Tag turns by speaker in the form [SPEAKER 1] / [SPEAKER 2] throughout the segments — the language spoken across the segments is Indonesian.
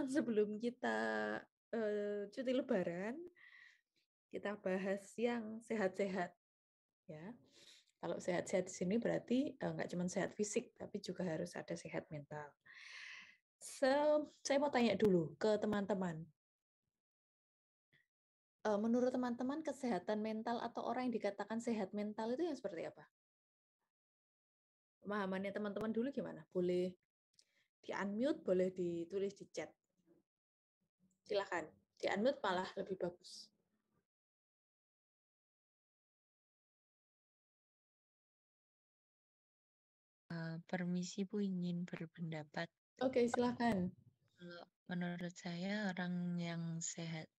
[SPEAKER 1] teman-teman, sebelum kita cuti Lebaran, kita bahas yang sehat-sehat, ya. Kalau sehat-sehat di sini berarti nggak cuma sehat fisik, tapi juga harus ada sehat mental. Saya mau tanya dulu ke teman-teman. Menurut teman-teman, kesehatan mental atau orang yang dikatakan sehat mental itu yang seperti apa? Pemahamannya teman-teman dulu gimana? Boleh di-unmute, boleh ditulis di chat. Silakan. Di-unmute malah lebih bagus.
[SPEAKER 2] Permisi Bu, ingin berpendapat.
[SPEAKER 1] Oke, silakan.
[SPEAKER 2] Menurut saya orang yang sehat,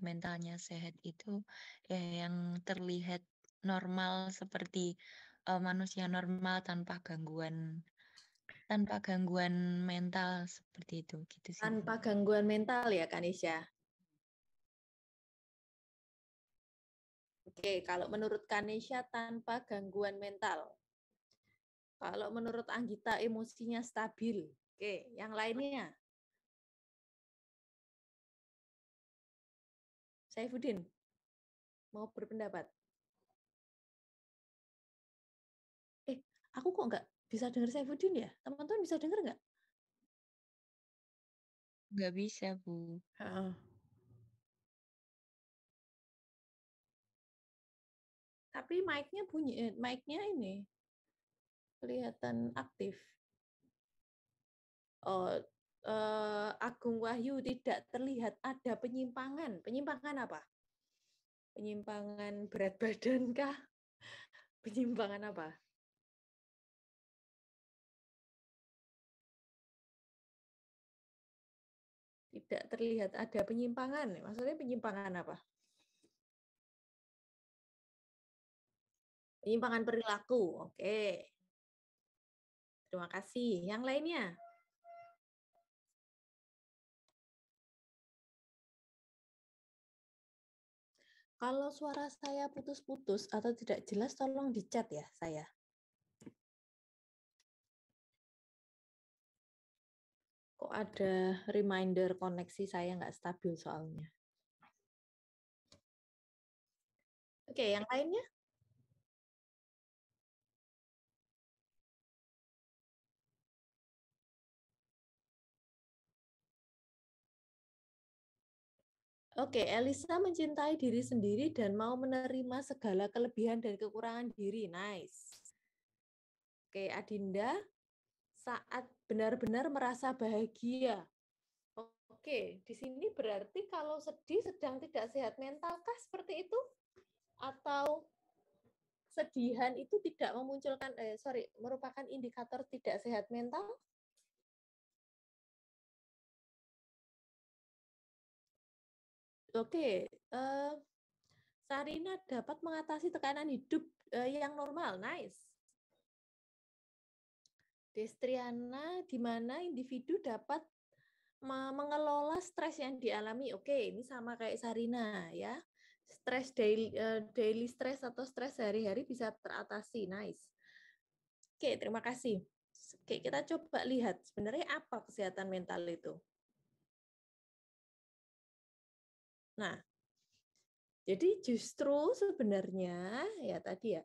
[SPEAKER 2] mentalnya sehat itu yang terlihat normal seperti manusia normal tanpa gangguan mental seperti itu, gitu sih.
[SPEAKER 1] Tanpa gangguan mental ya, Kanisha. Oke, kalau menurut Kanisha tanpa gangguan mental. Kalau menurut Anggita emosinya stabil. Oke, yang lainnya. Saifuddin, mau berpendapat? Aku kok nggak bisa dengar Saifuddin ya? Teman-teman bisa dengar nggak?
[SPEAKER 2] Nggak bisa, Bu.
[SPEAKER 1] Tapi mic-nya bunyi, mic-nya ini kelihatan aktif. Oh, Agung Wahyu, tidak terlihat ada penyimpangan. Penyimpangan apa? Penyimpangan berat badan kah? Penyimpangan apa? Tidak terlihat ada penyimpangan. Maksudnya penyimpangan apa? Penyimpangan perilaku. Oke. Terima kasih. Yang lainnya? Kalau suara saya putus-putus atau tidak jelas, tolong di chat ya saya. Kok ada reminder koneksi saya nggak stabil soalnya. Oke, yang lainnya? Oke, Elisa mencintai diri sendiri dan mau menerima segala kelebihan dan kekurangan diri. Nice. Oke, Adinda, saat benar-benar merasa bahagia. Oke, di sini berarti kalau sedih sedang tidak sehat mental kah seperti itu? Atau sedihan itu tidak memunculkan, merupakan indikator tidak sehat mental? Oke, Sarina dapat mengatasi tekanan hidup yang normal. Nice. Destriana, di mana individu dapat mengelola stres yang dialami. Oke, ini sama kayak Sarina ya. Stres daily stress atau stres sehari-hari bisa teratasi. Nice. Oke, terima kasih. Oke, kita coba lihat sebenarnya apa kesehatan mental itu. Nah, jadi justru sebenarnya ya tadi ya,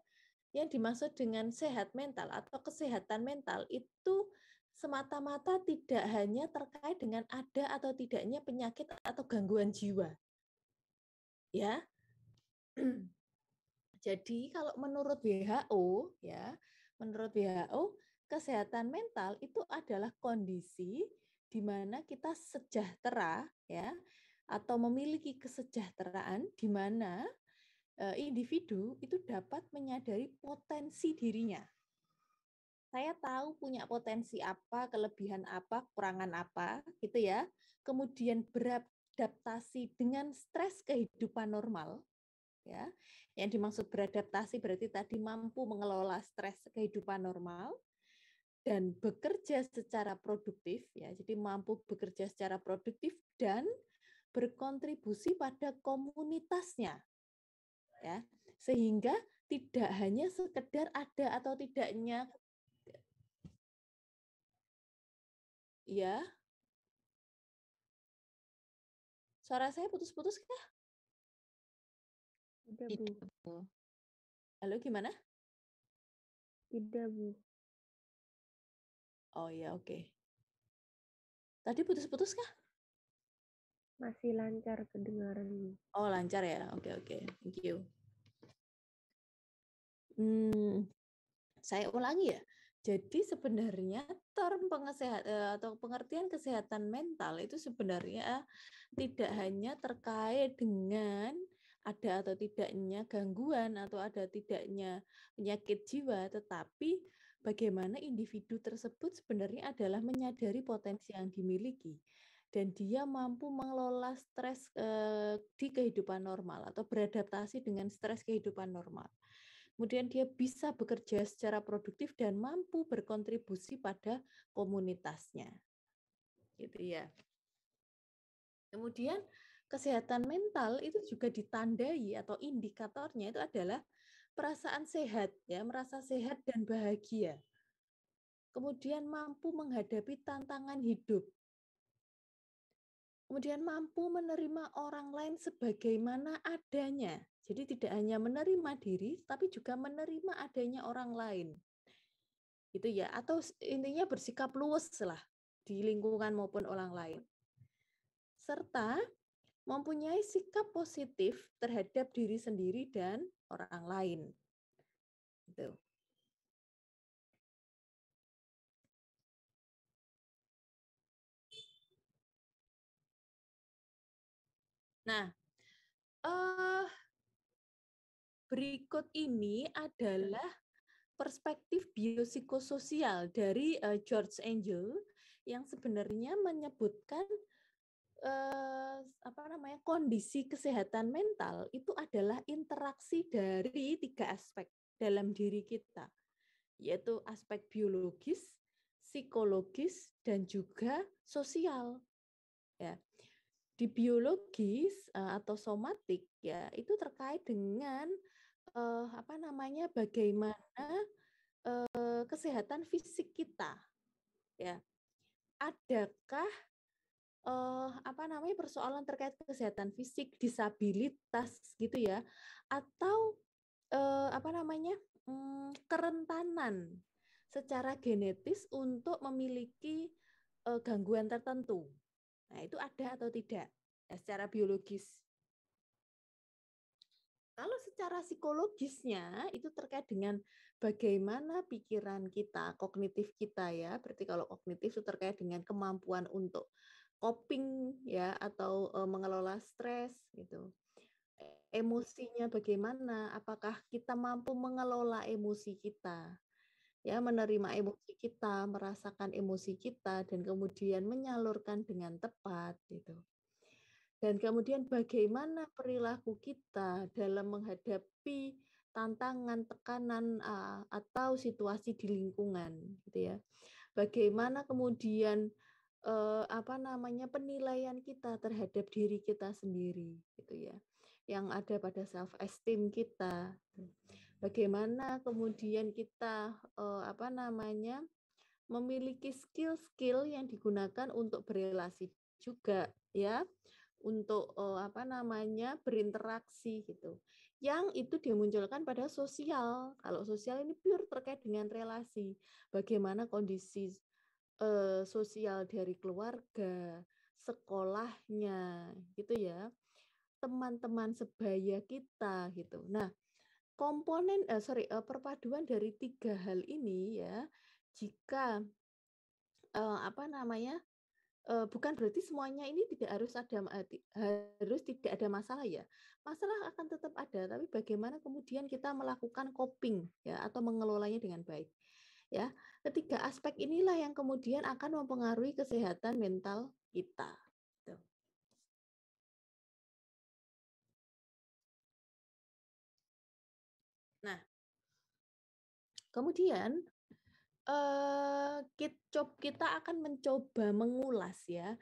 [SPEAKER 1] yang dimaksud dengan sehat mental atau kesehatan mental itu semata-mata tidak hanya terkait dengan ada atau tidaknya penyakit atau gangguan jiwa. Ya. Jadi kalau menurut WHO ya, menurut WHO kesehatan mental itu adalah kondisi di mana kita sejahtera ya atau memiliki kesejahteraan di mana individu itu dapat menyadari potensi dirinya. Saya tahu punya potensi apa, kelebihan apa, kekurangan apa, gitu ya. Kemudian beradaptasi dengan stres kehidupan normal, ya. Yang dimaksud beradaptasi berarti tadi mampu mengelola stres kehidupan normal dan bekerja secara produktif, ya. Jadi mampu bekerja secara produktif dan berkontribusi pada komunitasnya, ya. Sehingga tidak hanya sekedar ada atau tidaknya ya Suara saya putus-putus kah?
[SPEAKER 3] Tidak, Bu.
[SPEAKER 2] Tidak, Bu.
[SPEAKER 1] Halo, gimana?
[SPEAKER 3] Tidak, Bu.
[SPEAKER 1] Oh ya, oke. Tadi putus-putus kah?
[SPEAKER 3] Masih lancar kedengaran, Bu.
[SPEAKER 1] Oh, lancar ya. Oke, thank you. Saya ulangi ya. Jadi sebenarnya term atau pengertian kesehatan mental itu sebenarnya tidak hanya terkait dengan ada atau tidaknya gangguan atau ada tidaknya penyakit jiwa, tetapi bagaimana individu tersebut sebenarnya adalah menyadari potensi yang dimiliki dan dia mampu mengelola stres di kehidupan normal atau beradaptasi dengan stres kehidupan normal. Kemudian dia bisa bekerja secara produktif dan mampu berkontribusi pada komunitasnya. Gitu ya. Kemudian kesehatan mental itu juga ditandai atau indikatornya itu adalah perasaan sehat, ya, merasa sehat dan bahagia. Kemudian mampu menghadapi tantangan hidup. Kemudian mampu menerima orang lain sebagaimana adanya. Jadi tidak hanya menerima diri, tapi juga menerima adanya orang lain. Gitu ya, atau intinya bersikap luwes lah di lingkungan maupun orang lain. Serta mempunyai sikap positif terhadap diri sendiri dan orang lain. Gitu. Nah, berikut ini adalah perspektif biopsikososial dari George Angel yang sebenarnya menyebutkan kondisi kesehatan mental itu adalah interaksi dari 3 aspek dalam diri kita, yaitu aspek biologis, psikologis, dan juga sosial. Ya. Di biologis atau somatik ya itu terkait dengan bagaimana kesehatan fisik kita. Ya. Adakah persoalan terkait kesehatan fisik, disabilitas gitu ya, atau kerentanan secara genetis untuk memiliki gangguan tertentu. Nah, itu ada atau tidak ya, secara biologis. Kalau secara psikologisnya itu terkait dengan bagaimana pikiran kita, kognitif kita ya. Berarti kalau kognitif itu terkait dengan kemampuan untuk coping ya atau mengelola stres gitu. Emosinya bagaimana? Apakah kita mampu mengelola emosi kita? Ya, menerima emosi kita, merasakan emosi kita dan kemudian menyalurkan dengan tepat gitu. Dan kemudian bagaimana perilaku kita dalam menghadapi tantangan, tekanan atau situasi di lingkungan gitu ya. Bagaimana kemudian penilaian kita terhadap diri kita sendiri gitu ya. Yang ada pada self esteem kita. Bagaimana kemudian kita memiliki skill-skill yang digunakan untuk berelasi juga ya, untuk berinteraksi gitu. Yang itu dimunculkan pada sosial. Kalau sosial ini pure terkait dengan relasi. Bagaimana kondisi sosial dari keluarga, sekolahnya gitu ya. Teman-teman sebaya kita gitu. Nah, perpaduan dari 3 hal ini ya, jika bukan berarti semuanya ini tidak harus harus tidak ada masalah ya. Masalah akan tetap ada, tapi bagaimana kemudian kita melakukan coping ya atau mengelolanya dengan baik. Ya, ketiga aspek inilah yang kemudian akan mempengaruhi kesehatan mental kita. Gitu. Nah, kemudian kita akan mencoba mengulas ya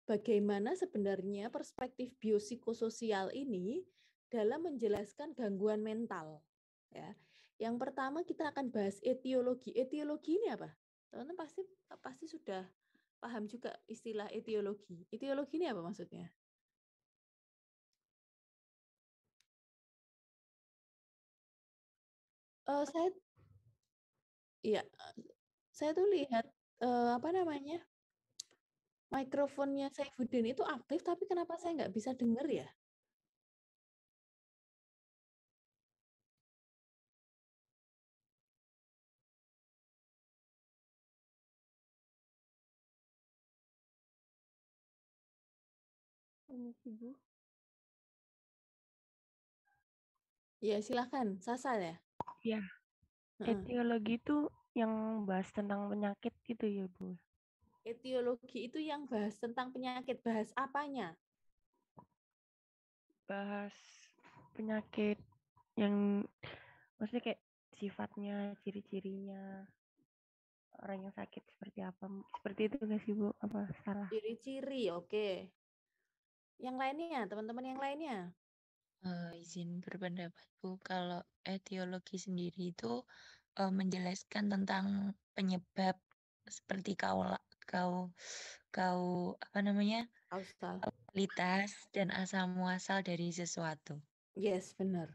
[SPEAKER 1] bagaimana sebenarnya perspektif biopsikososial ini dalam menjelaskan gangguan mental. Ya. Yang pertama kita akan bahas etiologi. Etiologi ini apa? Teman-teman pasti sudah paham juga istilah etiologi. Etiologi ini apa maksudnya? Saya iya, saya tuh lihat apa namanya? Mikrofonnya Saifuddin itu aktif, tapi kenapa saya nggak bisa dengar ya?
[SPEAKER 3] Permisi, Bu.
[SPEAKER 1] Ya, silakan. Sasa ya.
[SPEAKER 3] Ya, etiologi itu yang bahas tentang penyakit gitu ya, Bu.
[SPEAKER 1] Etiologi itu yang bahas tentang penyakit, bahas apanya?
[SPEAKER 3] Bahas penyakit yang maksudnya kayak sifatnya, ciri-cirinya orang yang sakit seperti apa. Seperti itu nggak sih, Bu? Apa salah?
[SPEAKER 1] Ciri-ciri, oke. Yang lainnya, teman-teman yang lainnya.
[SPEAKER 2] Izin berpendapat Bu, kalau etiologi sendiri itu menjelaskan tentang penyebab seperti kau apa namanya
[SPEAKER 1] Kausal.
[SPEAKER 2] kualitas dan asal muasal dari sesuatu.
[SPEAKER 1] Yes, benar.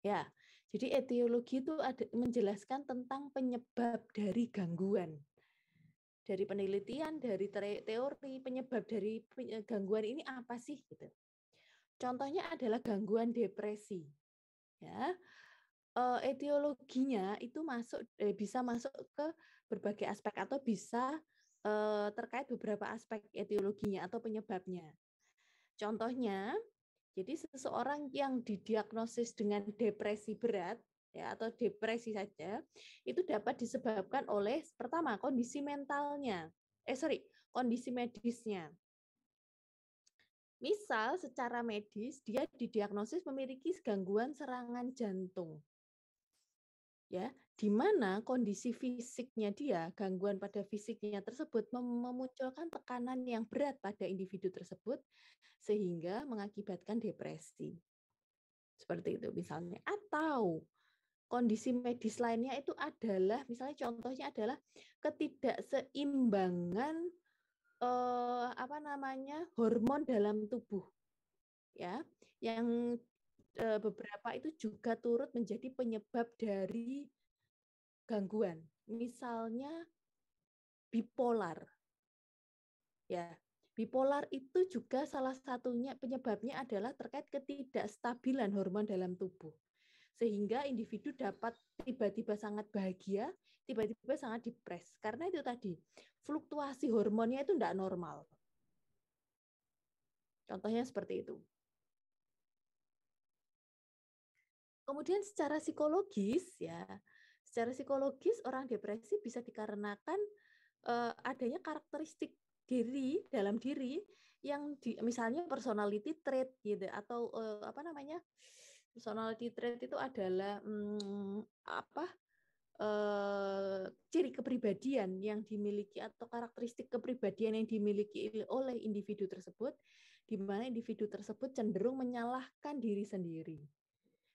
[SPEAKER 1] Ya, jadi etiologi itu menjelaskan tentang penyebab dari gangguan. Dari penelitian, dari teori, penyebab dari gangguan ini apa sih? Gitu. Contohnya adalah gangguan depresi. Ya, etiologinya itu bisa masuk ke berbagai aspek atau bisa terkait beberapa aspek etiologinya atau penyebabnya. Contohnya, jadi seseorang yang didiagnosis dengan depresi berat ya atau depresi saja itu dapat disebabkan oleh pertama kondisi mentalnya. Kondisi medisnya. Misal secara medis dia didiagnosis memiliki gangguan serangan jantung. Ya, di mana kondisi fisiknya dia, gangguan pada fisiknya tersebut memunculkan tekanan yang berat pada individu tersebut sehingga mengakibatkan depresi. Seperti itu misalnya. Atau kondisi medis lainnya itu adalah misalnya contohnya adalah ketidakseimbangan hormon dalam tubuh ya yang beberapa itu juga turut menjadi penyebab dari gangguan. Misalnya bipolar. Ya, bipolar itu juga salah satunya penyebabnya adalah terkait ketidakstabilan hormon dalam tubuh. Sehingga individu dapat tiba-tiba sangat bahagia, tiba-tiba sangat depres. Karena itu tadi, fluktuasi hormonnya itu tidak normal. Contohnya seperti itu. Kemudian secara psikologis ya, secara psikologis orang depresi bisa dikarenakan adanya karakteristik dalam diri yang misalnya personality trait gitu atau personality trait itu adalah ciri kepribadian yang dimiliki atau karakteristik kepribadian yang dimiliki oleh individu tersebut di mana individu tersebut cenderung menyalahkan diri sendiri,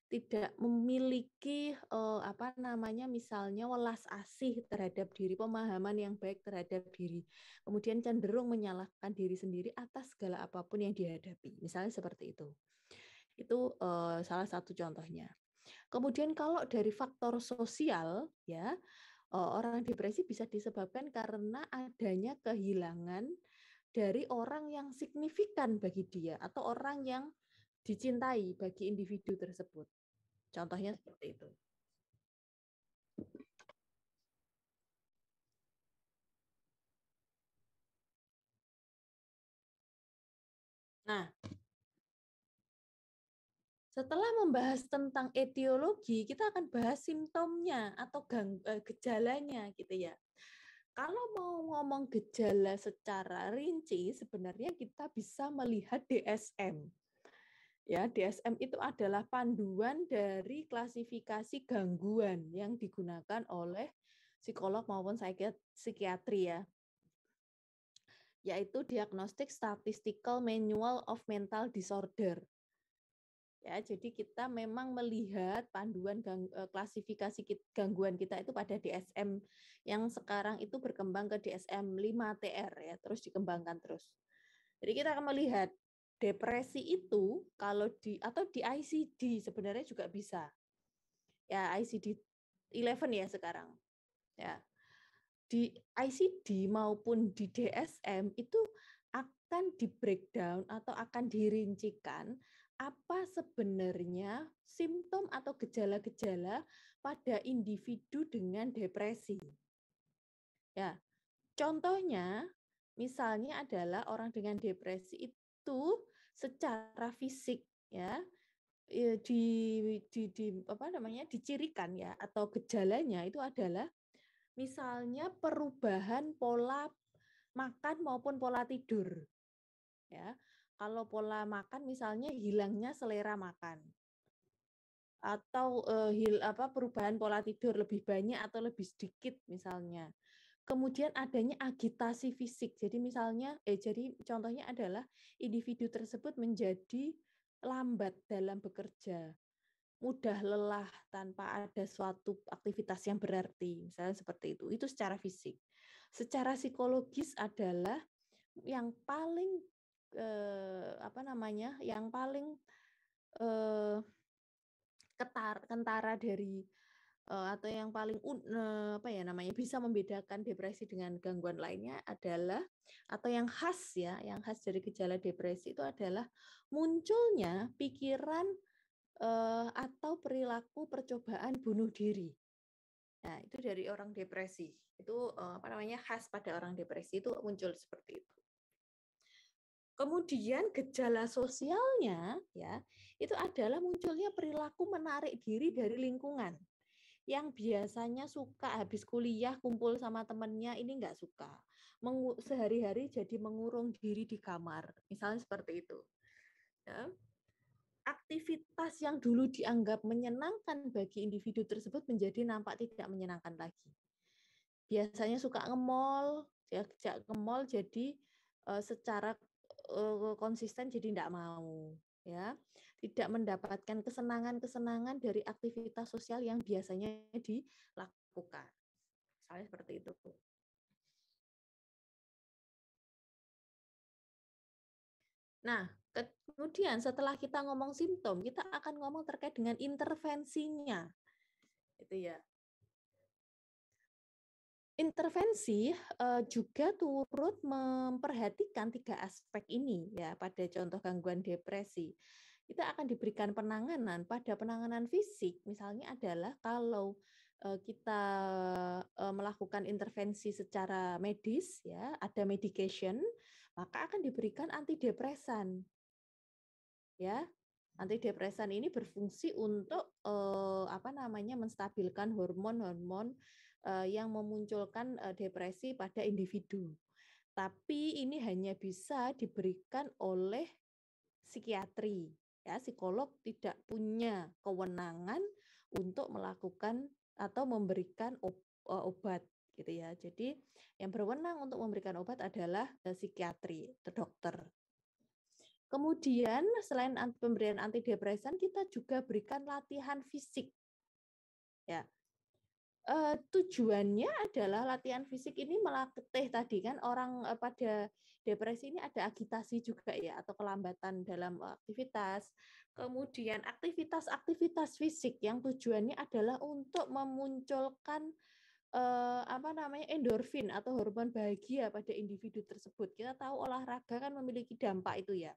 [SPEAKER 1] tidak memiliki misalnya welas asih terhadap diri, pemahaman yang baik terhadap diri, kemudian cenderung menyalahkan diri sendiri atas segala apapun yang dihadapi, misalnya seperti itu. Itu salah satu contohnya. Kemudian kalau dari faktor sosial ya, orang depresi bisa disebabkan karena adanya kehilangan dari orang yang signifikan bagi dia atau orang yang dicintai bagi individu tersebut. Contohnya seperti itu. Nah, setelah membahas tentang etiologi, kita akan bahas simptomnya atau gejalanya gitu ya. Kalau mau ngomong gejala secara rinci, sebenarnya kita bisa melihat DSM. Ya, DSM itu adalah panduan dari klasifikasi gangguan yang digunakan oleh psikolog maupun psikiatri ya. Yaitu Diagnostic Statistical Manual of Mental Disorder. Ya, jadi kita memang melihat panduan klasifikasi gangguan kita itu pada DSM yang sekarang itu berkembang ke DSM-5 TR ya, terus dikembangkan terus. Jadi kita akan melihat depresi itu kalau di ICD sebenarnya juga bisa. Ya, ICD 11 ya sekarang. Ya. Di ICD maupun di DSM itu akan di breakdown atau akan dirincikan apa sebenarnya simptom atau gejala-gejala pada individu dengan depresi. Ya, contohnya misalnya adalah orang dengan depresi itu secara fisik ya dicirikan ya atau gejalanya itu adalah misalnya perubahan pola makan maupun pola tidur. Ya. Kalau pola makan misalnya hilangnya selera makan. Atau perubahan pola tidur lebih banyak atau lebih sedikit misalnya. Kemudian adanya agitasi fisik. Jadi contohnya adalah individu tersebut menjadi lambat dalam bekerja, mudah lelah tanpa ada suatu aktivitas yang berarti, misalnya seperti itu. Itu secara fisik. Secara psikologis adalah yang paling yang paling kentara dari atau yang paling bisa membedakan depresi dengan gangguan lainnya adalah atau yang khas dari gejala depresi itu adalah munculnya pikiran atau perilaku percobaan bunuh diri. Nah, itu dari orang depresi. Itu khas pada orang depresi itu muncul seperti itu. Kemudian gejala sosialnya ya, itu adalah munculnya perilaku menarik diri dari lingkungan. Yang biasanya suka habis kuliah kumpul sama temennya, ini nggak suka. Sehari-hari jadi mengurung diri di kamar. Misalnya seperti itu. Ya. Aktivitas yang dulu dianggap menyenangkan bagi individu tersebut menjadi nampak tidak menyenangkan lagi. Biasanya suka nge-mall, jadi secara konsisten jadi tidak mau, ya, tidak mendapatkan kesenangan dari aktivitas sosial yang biasanya dilakukan, misalnya seperti itu. Nah, kemudian setelah kita ngomong simptom, kita akan ngomong terkait dengan intervensinya, itu ya. Intervensi juga turut memperhatikan 3 aspek ini ya pada contoh gangguan depresi. Kita akan diberikan penanganan. Pada penanganan fisik misalnya adalah kalau kita melakukan intervensi secara medis ya, ada medication, maka akan diberikan antidepresan. Ya. Antidepresan ini berfungsi untuk menstabilkan hormon-hormon yang memunculkan depresi pada individu. Tapi ini hanya bisa diberikan oleh psikiatri. Ya, psikolog tidak punya kewenangan untuk melakukan atau memberikan obat gitu ya. Jadi yang berwenang untuk memberikan obat adalah psikiatri, dokter. Kemudian selain pemberian antidepresan, kita juga berikan latihan fisik. Ya, tujuannya adalah latihan fisik ini melatih tadi kan orang pada depresi ini ada agitasi juga ya atau kelambatan dalam aktivitas. Kemudian aktivitas fisik yang tujuannya adalah untuk memunculkan endorfin atau hormon bahagia pada individu tersebut. Kita tahu olahraga kan memiliki dampak itu ya.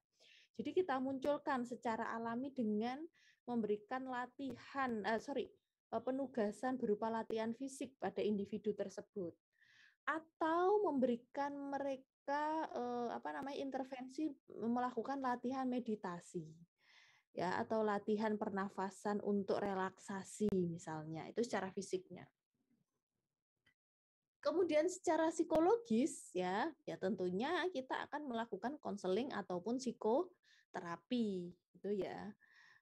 [SPEAKER 1] Jadi kita munculkan secara alami dengan memberikan penugasan berupa latihan fisik pada individu tersebut, atau memberikan mereka intervensi melakukan latihan meditasi, ya, atau latihan pernafasan untuk relaksasi misalnya, itu secara fisiknya. Kemudian secara psikologis ya tentunya kita akan melakukan konseling ataupun psikoterapi itu ya.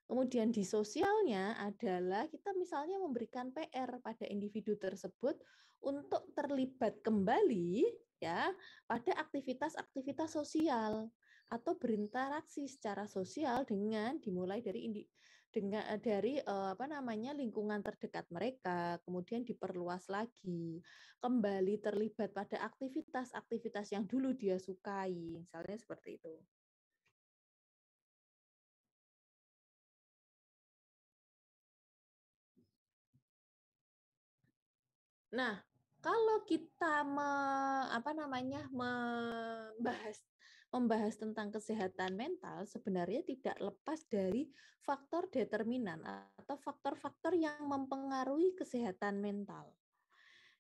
[SPEAKER 1] Kemudian di sosialnya adalah kita misalnya memberikan PR pada individu tersebut untuk terlibat kembali ya pada aktivitas-aktivitas sosial atau berinteraksi secara sosial dengan dimulai dari lingkungan terdekat mereka, kemudian diperluas lagi, kembali terlibat pada aktivitas-aktivitas yang dulu dia sukai, misalnya seperti itu. Nah, kalau kita membahas tentang kesehatan mental, sebenarnya tidak lepas dari faktor determinan atau faktor-faktor yang mempengaruhi kesehatan mental.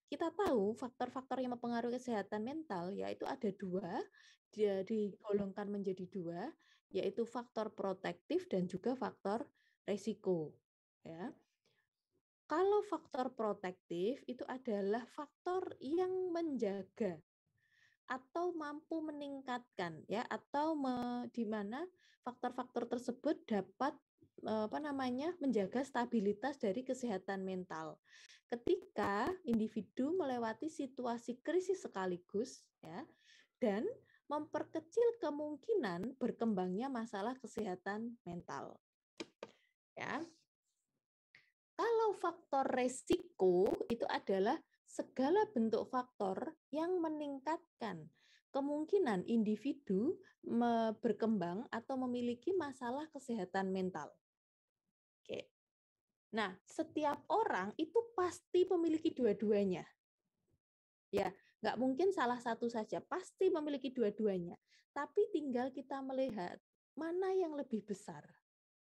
[SPEAKER 1] Kita tahu faktor-faktor yang mempengaruhi kesehatan mental yaitu ada dua, dia digolongkan menjadi dua, yaitu faktor protektif dan juga faktor resiko. Ya. Kalau faktor protektif itu adalah faktor yang menjaga atau mampu meningkatkan ya atau di mana faktor-faktor tersebut dapat menjaga stabilitas dari kesehatan mental. Ketika individu melewati situasi krisis sekaligus ya dan memperkecil kemungkinan berkembangnya masalah kesehatan mental. Ya. Kalau faktor resiko itu adalah segala bentuk faktor yang meningkatkan kemungkinan individu berkembang atau memiliki masalah kesehatan mental. Oke. Nah, setiap orang itu pasti memiliki dua-duanya. Ya, nggak mungkin salah satu saja, pasti memiliki dua-duanya. Tapi tinggal kita melihat mana yang lebih besar,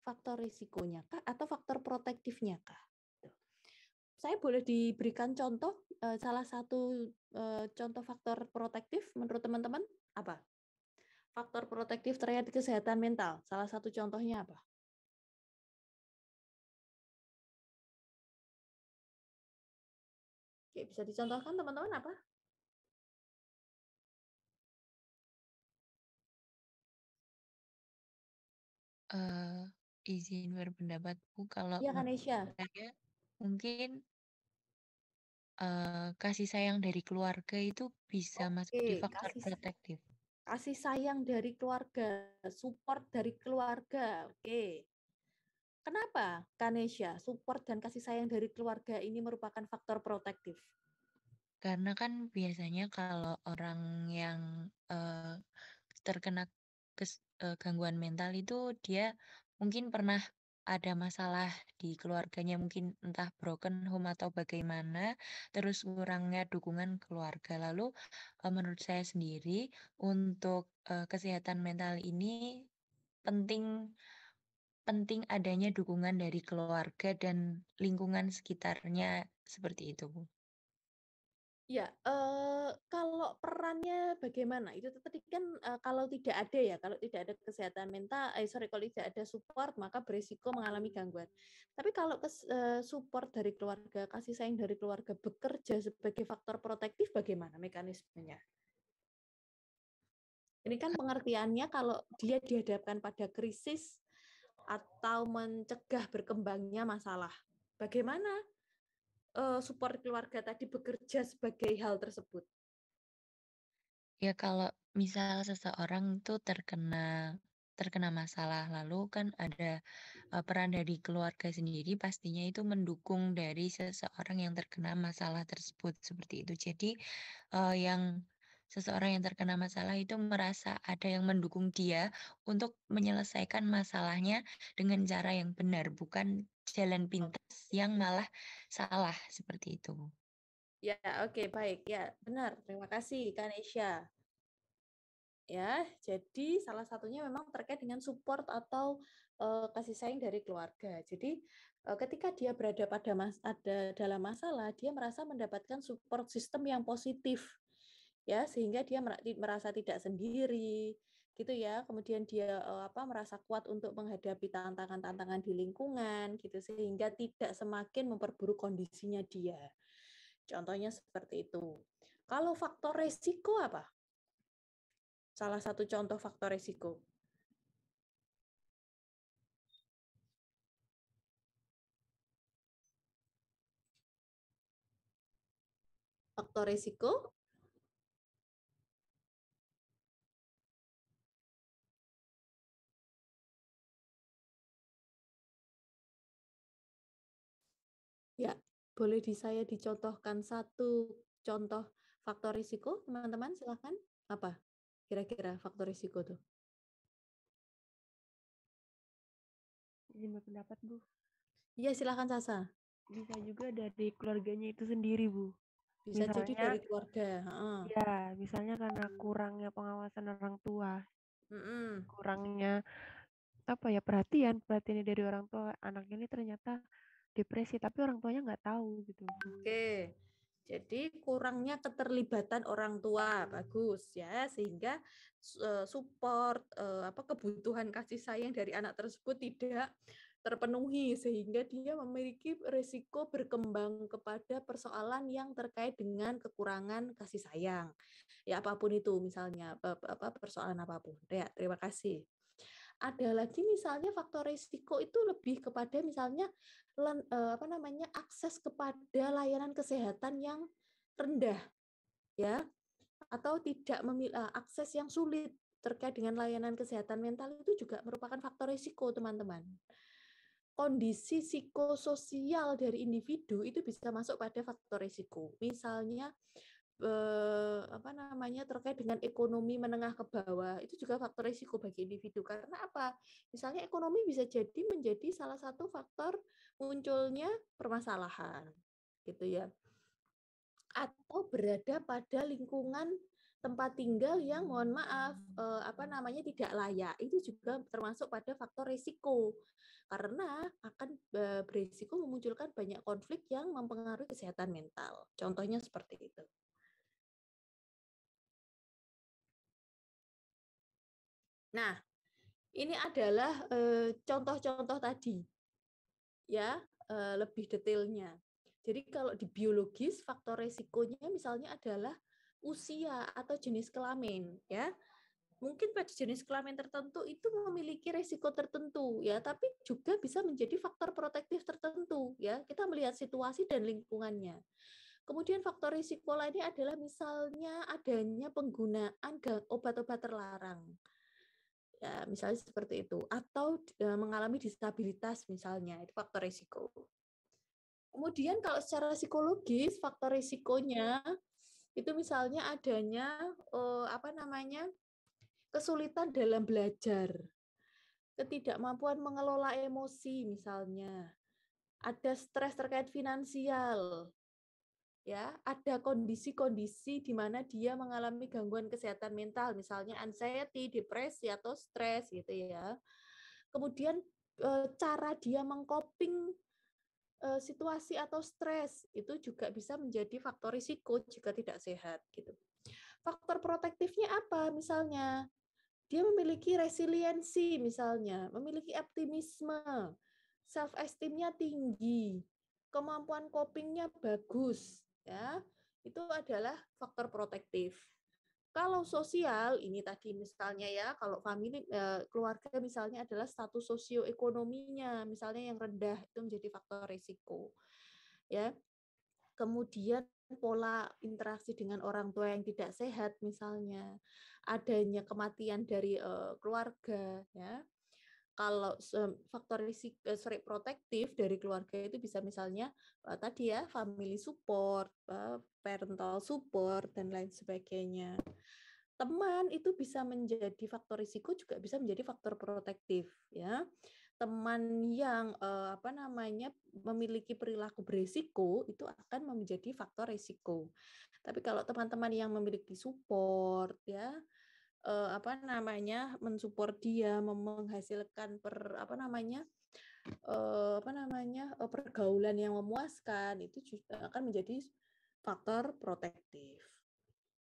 [SPEAKER 1] faktor risikonya kah atau faktor protektifnya kah? Saya boleh diberikan contoh salah satu contoh faktor protektif menurut teman-teman apa? Faktor protektif terkait kesehatan mental. Salah satu contohnya apa? Oke, bisa dicontohkan teman-teman apa?
[SPEAKER 2] Izin berpendapatku kalau
[SPEAKER 1] Iya, Kanesha.
[SPEAKER 2] saya mungkin kasih sayang dari keluarga itu bisa masuk di
[SPEAKER 1] Oke,
[SPEAKER 2] faktor protektif.
[SPEAKER 1] kasih sayang dari keluarga, support dari keluarga. Oke. Kenapa, Kanesha, support dan kasih sayang dari keluarga ini merupakan faktor protektif?
[SPEAKER 2] Karena kan biasanya kalau orang yang terkena gangguan mental itu dia mungkin pernah ada masalah di keluarganya, mungkin entah broken home atau bagaimana, terus kurangnya dukungan keluarga. Lalu menurut saya sendiri untuk kesehatan mental ini penting penting adanya dukungan dari keluarga dan lingkungan sekitarnya seperti itu, Bu.
[SPEAKER 1] Ya, kalau perannya bagaimana? Itu tadi kan kalau tidak ada ya, kalau tidak ada kesehatan mental, kalau tidak ada support maka berisiko mengalami gangguan. Tapi kalau support dari keluarga, kasih sayang dari keluarga bekerja sebagai faktor protektif, bagaimana mekanismenya? Ini kan pengertiannya kalau dia dihadapkan pada krisis atau mencegah berkembangnya masalah. Bagaimana support keluarga tadi bekerja sebagai hal tersebut?
[SPEAKER 2] Ya kalau misal seseorang itu terkena masalah, lalu kan ada peran dari keluarga sendiri pastinya itu mendukung dari seseorang yang terkena masalah tersebut seperti itu. Jadi yang seseorang yang terkena masalah itu merasa ada yang mendukung dia untuk menyelesaikan masalahnya dengan cara yang benar, bukan jalan pintas yang malah salah seperti itu.
[SPEAKER 1] Ya, oke, baik. Ya, benar. Terima kasih, Kanesha. Ya, jadi salah satunya memang terkait dengan support atau kasih sayang dari keluarga. Jadi ketika dia berada ada dalam masalah, dia merasa mendapatkan support system yang positif, ya, sehingga dia merasa tidak sendiri, gitu ya. Kemudian dia merasa kuat untuk menghadapi tantangan-tantangan di lingkungan, gitu, sehingga tidak semakin memperburuk kondisinya dia. Contohnya seperti itu. Kalau faktor resiko apa? Salah satu contoh faktor resiko. Faktor resiko, ya, boleh saya dicontohkan satu contoh faktor risiko, teman-teman, silahkan. Apa kira-kira faktor risiko tuh?
[SPEAKER 3] Izin berpendapat, Bu.
[SPEAKER 1] Iya, silahkan Sasa.
[SPEAKER 3] Bisa juga dari keluarganya itu sendiri, Bu.
[SPEAKER 1] Bisa jadi
[SPEAKER 3] Misalnya,
[SPEAKER 1] dari keluarga. Heeh.
[SPEAKER 3] ya, misalnya karena kurangnya pengawasan orang tua,
[SPEAKER 1] Mm-mm.
[SPEAKER 3] kurangnya perhatian dari orang tua, anaknya ini ternyata depresi, tapi orang tuanya nggak tahu gitu.
[SPEAKER 1] Oke. Jadi kurangnya keterlibatan orang tua, bagus ya, sehingga support kebutuhan kasih sayang dari anak tersebut tidak terpenuhi, sehingga dia memiliki risiko berkembang kepada persoalan yang terkait dengan kekurangan kasih sayang. Ya apapun itu, misalnya persoalan apapun. Ya, terima kasih. Ada lagi misalnya faktor risiko itu lebih kepada misalnya akses kepada layanan kesehatan yang rendah, ya, atau tidak akses yang sulit terkait dengan layanan kesehatan mental itu juga merupakan faktor risiko, teman-teman. Kondisi psikososial dari individu itu bisa masuk pada faktor risiko. Misalnya terkait dengan ekonomi menengah ke bawah, itu juga faktor risiko bagi individu. Karena apa? Misalnya ekonomi bisa jadi menjadi salah satu faktor munculnya permasalahan, gitu ya. Atau berada pada lingkungan tempat tinggal yang mohon maaf tidak layak, itu juga termasuk pada faktor risiko, karena akan berisiko memunculkan banyak konflik yang mempengaruhi kesehatan mental. Contohnya seperti itu. Nah, ini adalah contoh-contoh tadi, ya, lebih detailnya. Jadi kalau di biologis, faktor resikonya misalnya adalah usia atau jenis kelamin, ya. Mungkin pada jenis kelamin tertentu itu memiliki resiko tertentu, ya, tapi juga bisa menjadi faktor protektif tertentu, ya. Kita melihat situasi dan lingkungannya. Kemudian faktor risiko lainnya adalah misalnya adanya penggunaan obat-obat terlarang. Ya, misalnya seperti itu, atau mengalami disabilitas misalnya, itu faktor risiko. Kemudian kalau secara psikologis faktor risikonya itu misalnya adanya kesulitan dalam belajar, ketidakmampuan mengelola emosi misalnya, ada stres terkait finansial, ya, ada kondisi-kondisi di mana dia mengalami gangguan kesehatan mental, misalnya anxiety, depresi atau stres gitu ya. Kemudian cara dia mengcoping situasi atau stres itu juga bisa menjadi faktor risiko jika tidak sehat gitu. Faktor protektifnya apa? Misalnya dia memiliki resiliensi, misalnya memiliki optimisme, self esteem-nya tinggi, kemampuan coping-nya bagus, ya. Itu adalah faktor protektif. Kalau sosial, ini tadi misalnya ya, kalau keluarga misalnya adalah status sosioekonominya, misalnya yang rendah, itu menjadi faktor risiko. Ya. Kemudian pola interaksi dengan orang tua yang tidak sehat misalnya, adanya kematian dari keluarga, ya. Kalau faktor protektif dari keluarga itu bisa misalnya tadi ya, family support, parental support dan lain sebagainya. Teman itu bisa menjadi faktor risiko, juga bisa menjadi faktor protektif, ya. Teman yang memiliki perilaku berisiko itu akan menjadi faktor risiko. Tapi kalau teman-teman yang memiliki support, ya, mensupport dia menghasilkan pergaulan yang memuaskan, itu juga akan menjadi faktor protektif.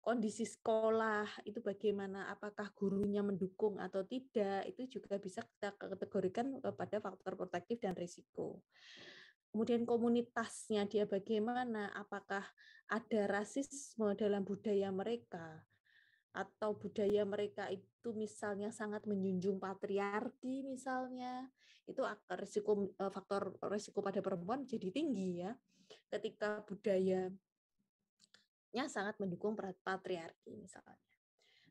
[SPEAKER 1] Kondisi sekolah itu bagaimana, apakah gurunya mendukung atau tidak, itu juga bisa kita kategorikan pada faktor protektif dan risiko. Kemudian komunitasnya dia bagaimana, apakah ada rasisme dalam budaya mereka, atau budaya mereka itu misalnya sangat menjunjung patriarki misalnya, itu faktor risiko pada perempuan jadi tinggi ya, ketika budayanya sangat mendukung patriarki misalnya.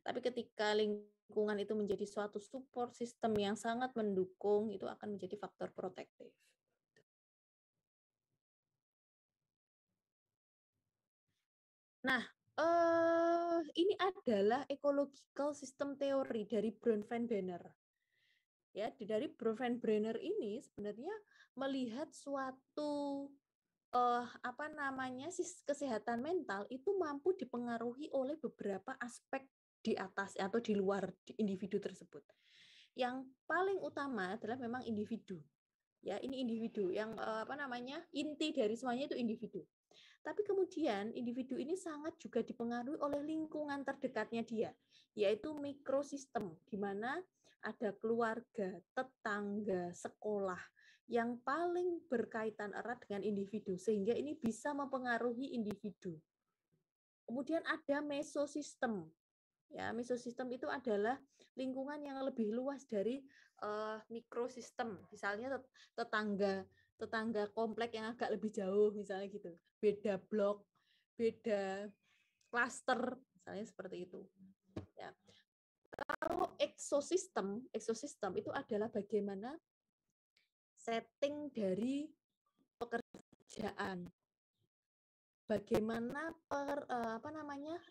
[SPEAKER 1] Tapi ketika lingkungan itu menjadi suatu support system yang sangat mendukung, itu akan menjadi faktor protektif. Nah, ini adalah ecological system theory dari Bronfenbrenner. Ya, dari Bronfenbrenner ini sebenarnya melihat suatu kesehatan mental itu mampu dipengaruhi oleh beberapa aspek di atas atau di luar individu tersebut. Yang paling utama adalah memang individu. Ya, ini individu yang inti dari semuanya itu individu. Tapi kemudian individu ini sangat juga dipengaruhi oleh lingkungan terdekatnya dia, yaitu mikrosistem, di mana ada keluarga, tetangga, sekolah yang paling berkaitan erat dengan individu, sehingga ini bisa mempengaruhi individu. Kemudian ada mesosistem. Ya, mesosistem itu adalah lingkungan yang lebih luas dari mikrosistem. Misalnya tetangga komplek yang agak lebih jauh, misalnya gitu. Beda blok, beda klaster, misalnya seperti itu. Ya. Kalau ekosistem itu adalah bagaimana setting dari pekerjaan. Bagaimana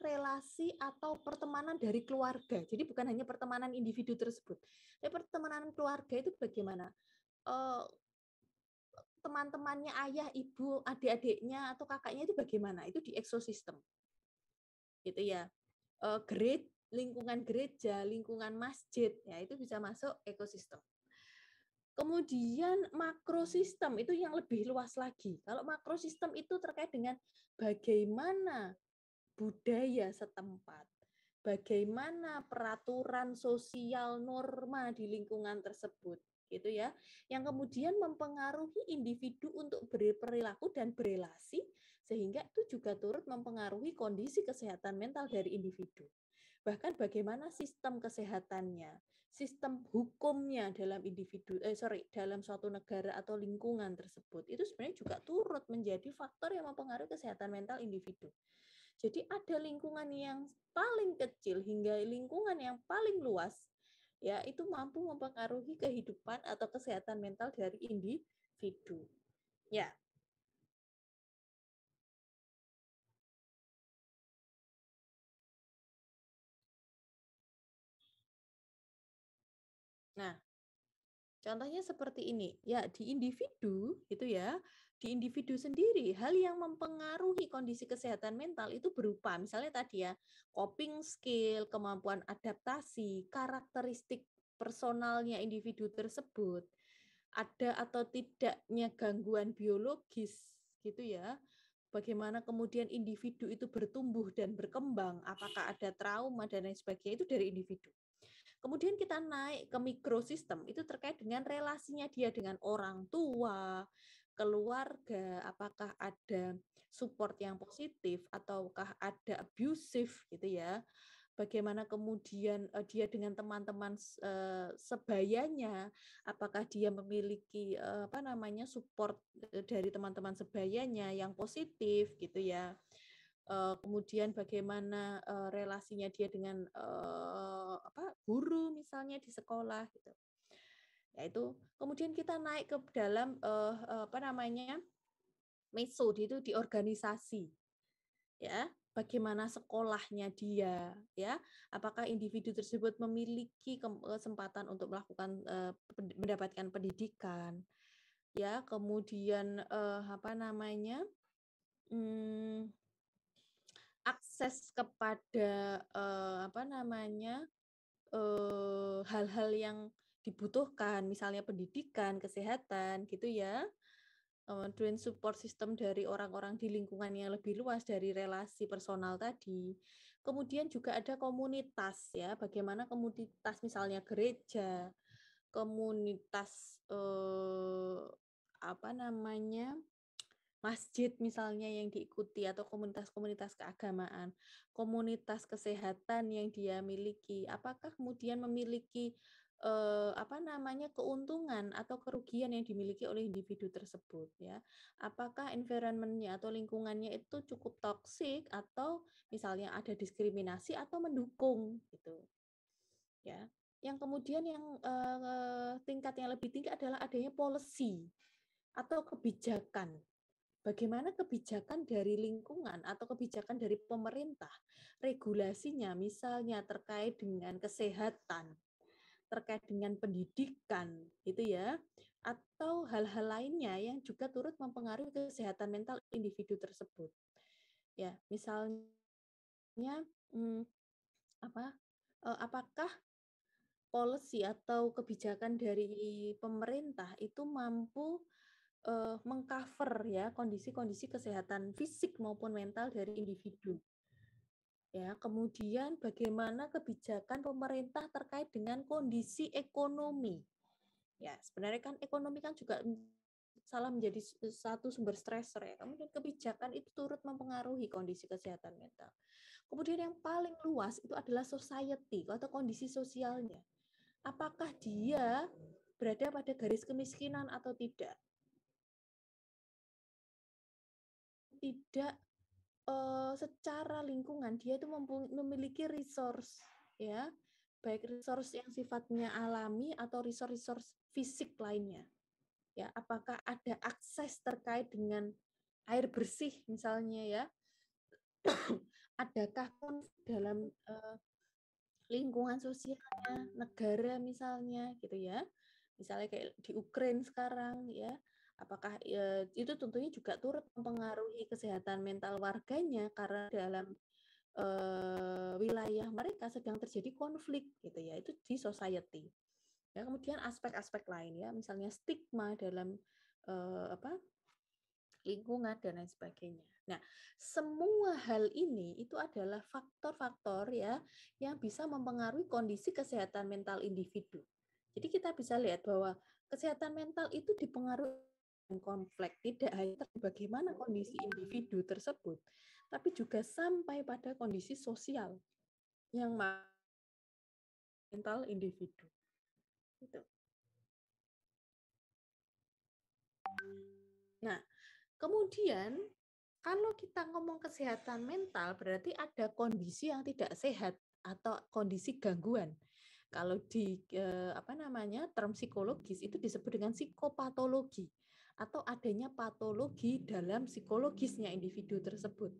[SPEAKER 1] relasi atau pertemanan dari keluarga. Jadi bukan hanya pertemanan individu tersebut, tapi pertemanan keluarga itu bagaimana teman-temannya ayah, ibu, adik-adiknya atau kakaknya itu bagaimana? Itu di ekosistem, gitu ya. Lingkungan gereja, lingkungan masjid, ya itu bisa masuk ekosistem. Kemudian makrosistem itu yang lebih luas lagi. Kalau makrosistem itu terkait dengan bagaimana budaya setempat, bagaimana peraturan sosial norma di lingkungan tersebut, gitu ya, yang kemudian mempengaruhi individu untuk berperilaku dan berelasi, sehingga itu juga turut mempengaruhi kondisi kesehatan mental dari individu. Bahkan bagaimana sistem kesehatannya, sistem hukumnya dalam dalam suatu negara atau lingkungan tersebut, itu sebenarnya juga turut menjadi faktor yang mempengaruhi kesehatan mental individu. Jadi ada lingkungan yang paling kecil hingga lingkungan yang paling luas, ya itu mampu mempengaruhi kehidupan atau kesehatan mental dari individu. Ya. Nah, contohnya seperti ini. Ya, di individu itu ya, di individu sendiri hal yang mempengaruhi kondisi kesehatan mental itu berupa misalnya tadi ya, coping skill, kemampuan adaptasi, karakteristik personalnya individu tersebut, ada atau tidaknya gangguan biologis gitu ya. Bagaimana kemudian individu itu bertumbuh dan berkembang, apakah ada trauma dan lain sebagainya, itu dari individu. Kemudian kita naik ke mikrosistem, itu terkait dengan relasinya dia dengan orang tua, keluarga, apakah ada support yang positif ataukah ada abusive gitu ya. Bagaimana kemudian dia dengan teman-teman sebayanya, apakah dia memiliki support dari teman-teman sebayanya yang positif gitu ya. Kemudian bagaimana relasinya dia dengan guru misalnya di sekolah gitu. Yaitu kemudian kita naik ke dalam meso itu di organisasi. Ya, bagaimana sekolahnya dia, ya. Apakah individu tersebut memiliki kesempatan untuk mendapatkan pendidikan. Ya, kemudian akses kepada hal-hal yang dibutuhkan, misalnya pendidikan, kesehatan, gitu ya. Kemudian support system dari orang-orang di lingkungan yang lebih luas dari relasi personal tadi. Kemudian juga ada komunitas ya, bagaimana komunitas misalnya gereja, komunitas masjid misalnya yang diikuti atau komunitas-komunitas keagamaan, komunitas kesehatan yang dia miliki, apakah kemudian memiliki keuntungan atau kerugian yang dimiliki oleh individu tersebut ya. Apakah environment-nya atau lingkungannya itu cukup toksik atau misalnya ada diskriminasi atau mendukung gitu. Ya. Yang kemudian yang tingkat yang lebih tinggi adalah adanya policy atau kebijakan. Bagaimana kebijakan dari lingkungan atau kebijakan dari pemerintah, regulasinya misalnya terkait dengan kesehatan, terkait dengan pendidikan, gitu ya, atau hal-hal lainnya yang juga turut mempengaruhi kesehatan mental individu tersebut. Ya, misalnya apakah policy atau kebijakan dari pemerintah itu mampu mengcover ya kondisi-kondisi kesehatan fisik maupun mental dari individu. Ya, kemudian bagaimana kebijakan pemerintah terkait dengan kondisi ekonomi. Ya, sebenarnya kan ekonomi kan juga salah menjadi satu sumber stresor ya. Kemudian kebijakan itu turut mempengaruhi kondisi kesehatan mental. Kemudian yang paling luas itu adalah society atau kondisi sosialnya. Apakah dia berada pada garis kemiskinan atau tidak? Tidak secara lingkungan dia itu memiliki resource ya, baik resource yang sifatnya alami atau resource fisik lainnya. Ya, apakah ada akses terkait dengan air bersih misalnya ya? Adakah dalam lingkungan sosialnya negara misalnya gitu ya? Misalnya kayak di Ukraina sekarang ya, apakah itu tentunya juga turut mempengaruhi kesehatan mental warganya karena dalam wilayah mereka sedang terjadi konflik gitu ya, itu di society. Ya, kemudian aspek-aspek lain ya, misalnya stigma dalam lingkungan dan lain sebagainya. Nah, semua hal ini itu adalah faktor-faktor ya yang bisa mempengaruhi kondisi kesehatan mental individu. Jadi kita bisa lihat bahwa kesehatan mental itu dipengaruhi konflik, tidak hanya bagaimana kondisi individu tersebut, tapi juga sampai pada kondisi sosial yang mental individu. Gitu. Nah, kemudian kalau kita ngomong kesehatan mental berarti ada kondisi yang tidak sehat atau kondisi gangguan. Kalau di term psikologis itu disebut dengan psikopatologi atau adanya patologi dalam psikologisnya individu tersebut.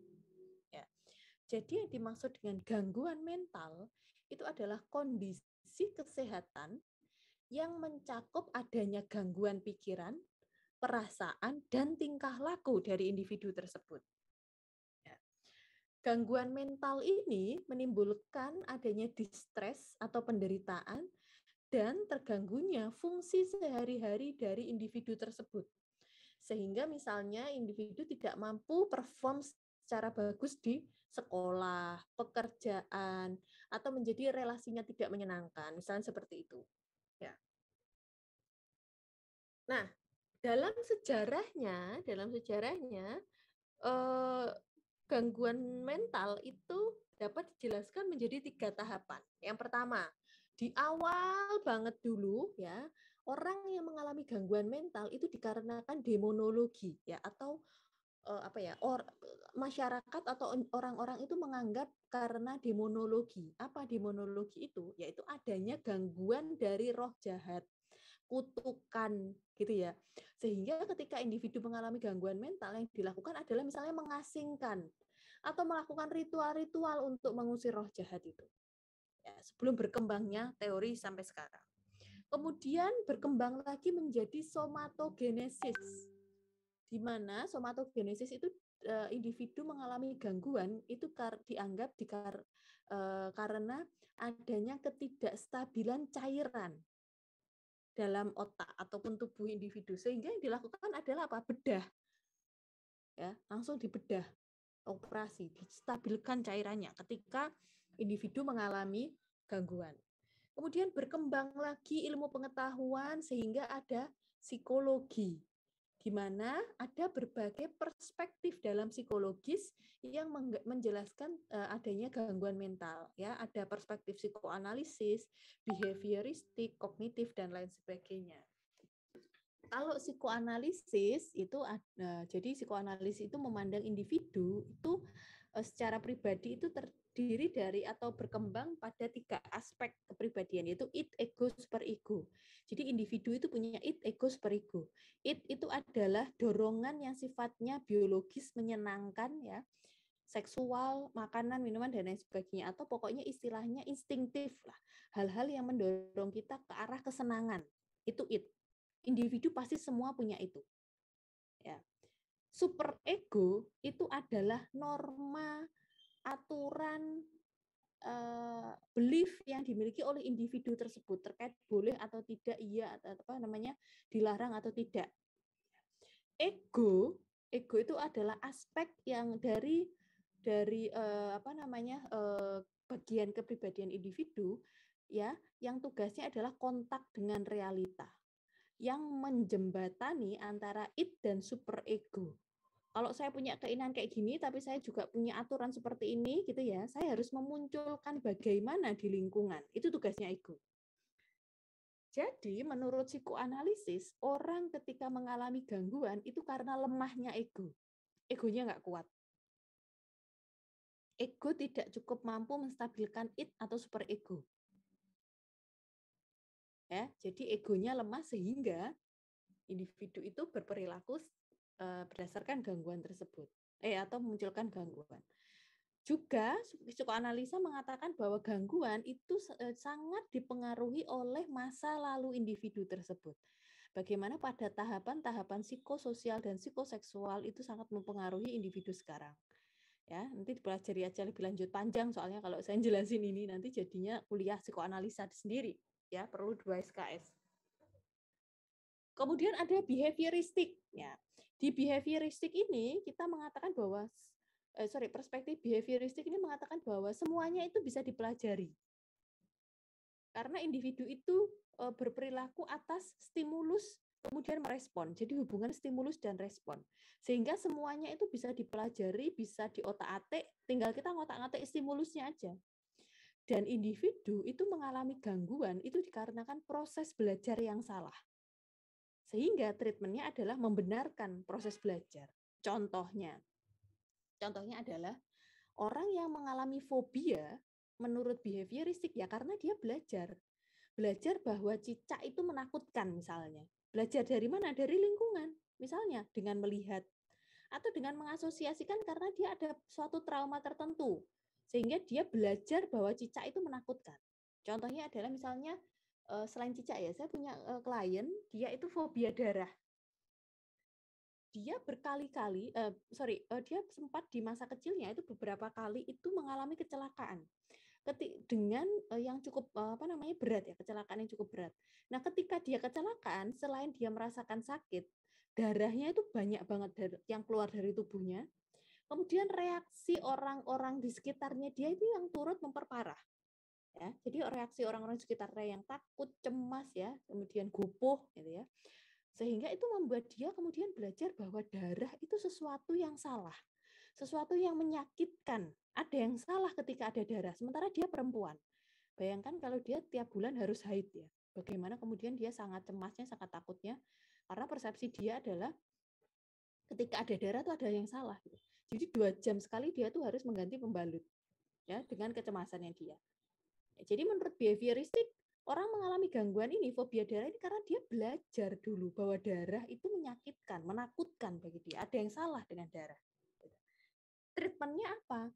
[SPEAKER 1] Ya. Jadi yang dimaksud dengan gangguan mental itu adalah kondisi kesehatan yang mencakup adanya gangguan pikiran, perasaan, dan tingkah laku dari individu tersebut. Ya. Gangguan mental ini menimbulkan adanya distres atau penderitaan dan terganggunya fungsi sehari-hari dari individu tersebut. Sehingga misalnya individu tidak mampu perform secara bagus di sekolah, pekerjaan, atau menjadi relasinya tidak menyenangkan, misalnya seperti itu. Ya. Nah, dalam sejarahnya gangguan mental itu dapat dijelaskan menjadi 3 tahapan. Yang pertama, di awal banget dulu ya, orang yang mengalami gangguan mental itu dikarenakan demonologi ya atau masyarakat atau orang-orang itu menganggap karena demonologi. Apa demonologi itu? Yaitu adanya gangguan dari roh jahat, kutukan gitu ya. Sehingga ketika individu mengalami gangguan mental yang dilakukan adalah misalnya mengasingkan atau melakukan ritual-ritual untuk mengusir roh jahat itu. Ya, sebelum berkembangnya teori sampai sekarang. Kemudian berkembang lagi menjadi somatogenesis, di mana somatogenesis itu individu mengalami gangguan itu dianggap karena adanya ketidakstabilan cairan dalam otak ataupun tubuh individu, sehingga yang dilakukan adalah apa? Bedah, ya langsung dibedah, operasi, distabilkan cairannya ketika individu mengalami gangguan. Kemudian berkembang lagi ilmu pengetahuan sehingga ada psikologi, di mana ada berbagai perspektif dalam psikologis yang menjelaskan adanya gangguan mental. Ya, ada perspektif psikoanalisis, behavioristik, kognitif, dan lain sebagainya. Kalau psikoanalisis itu jadi psikoanalisis itu memandang individu itu secara pribadi itu terdiri dari atau berkembang pada 3 aspek kepribadian, yaitu id, ego, superego. Jadi individu itu punya id, ego, superego. Id itu adalah dorongan yang sifatnya biologis menyenangkan ya, seksual, makanan, minuman, dan lain sebagainya. Atau pokoknya istilahnya instingtif lah. Hal-hal yang mendorong kita ke arah kesenangan. Itu it. Individu pasti semua punya itu. Ya. Super ego itu adalah norma, aturan, belief yang dimiliki oleh individu tersebut terkait boleh atau tidak, iya atau dilarang atau tidak. Ego itu adalah aspek yang dari bagian kepribadian individu ya, yang tugasnya adalah kontak dengan realita, yang menjembatani antara it dan super ego. Kalau saya punya keinginan kayak gini, tapi saya juga punya aturan seperti ini, gitu ya, saya harus memunculkan bagaimana di lingkungan. Itu tugasnya ego. Jadi, menurut psikoanalisis, orang ketika mengalami gangguan itu karena lemahnya ego. Egonya nggak kuat. Ego tidak cukup mampu menstabilkan it atau super ego. Ya, jadi egonya lemah sehingga individu itu berperilaku berdasarkan gangguan tersebut. Atau memunculkan gangguan. Juga psikoanalisa mengatakan bahwa gangguan itu sangat dipengaruhi oleh masa lalu individu tersebut. Bagaimana pada tahapan-tahapan psikososial dan psikoseksual itu sangat mempengaruhi individu sekarang. Ya, nanti dipelajari aja lebih lanjut, panjang soalnya kalau saya jelasin ini nanti jadinya kuliah psikoanalisa sendiri, ya, perlu 2 SKS. Kemudian ada behavioristik. Ya. Di behavioristik ini kita mengatakan bahwa perspektif behavioristik ini mengatakan bahwa semuanya itu bisa dipelajari. Karena individu itu berperilaku atas stimulus kemudian merespon. Jadi hubungan stimulus dan respon. Sehingga semuanya itu bisa dipelajari, bisa diotak-atik, tinggal kita ngotak-ngatik stimulusnya aja. Dan individu itu mengalami gangguan itu dikarenakan proses belajar yang salah. Sehingga treatmentnya adalah membenarkan proses belajar. Contohnya adalah orang yang mengalami fobia menurut behavioristik ya karena dia belajar bahwa cicak itu menakutkan misalnya. Belajar dari mana? Dari lingkungan. Misalnya dengan melihat atau dengan mengasosiasikan karena dia ada suatu trauma tertentu. Sehingga dia belajar bahwa cicak itu menakutkan. Contohnya adalah misalnya selain cicak ya, saya punya klien, dia itu fobia darah. Dia berkali-kali, dia sempat di masa kecilnya itu beberapa kali itu mengalami kecelakaan dengan yang cukup berat ya, kecelakaan yang cukup berat. Nah, ketika dia kecelakaan, selain dia merasakan sakit, darahnya itu banyak banget yang keluar dari tubuhnya. Kemudian reaksi orang-orang di sekitarnya dia itu yang turut memperparah. Ya, jadi reaksi orang-orang di sekitarnya yang takut, cemas ya, kemudian gopoh gitu ya. Sehingga itu membuat dia kemudian belajar bahwa darah itu sesuatu yang salah, sesuatu yang menyakitkan. Ada yang salah ketika ada darah, sementara dia perempuan. Bayangkan kalau dia tiap bulan harus haid ya. Bagaimana kemudian dia sangat cemasnya, sangat takutnya, karena persepsi dia adalah ketika ada darah itu ada yang salah. Jadi 2 jam sekali dia tuh harus mengganti pembalut ya dengan kecemasannya dia. Jadi menurut behavioristik, orang mengalami gangguan ini, fobia darah ini karena dia belajar dulu bahwa darah itu menyakitkan, menakutkan bagi dia. Ada yang salah dengan darah. Treatmentnya apa?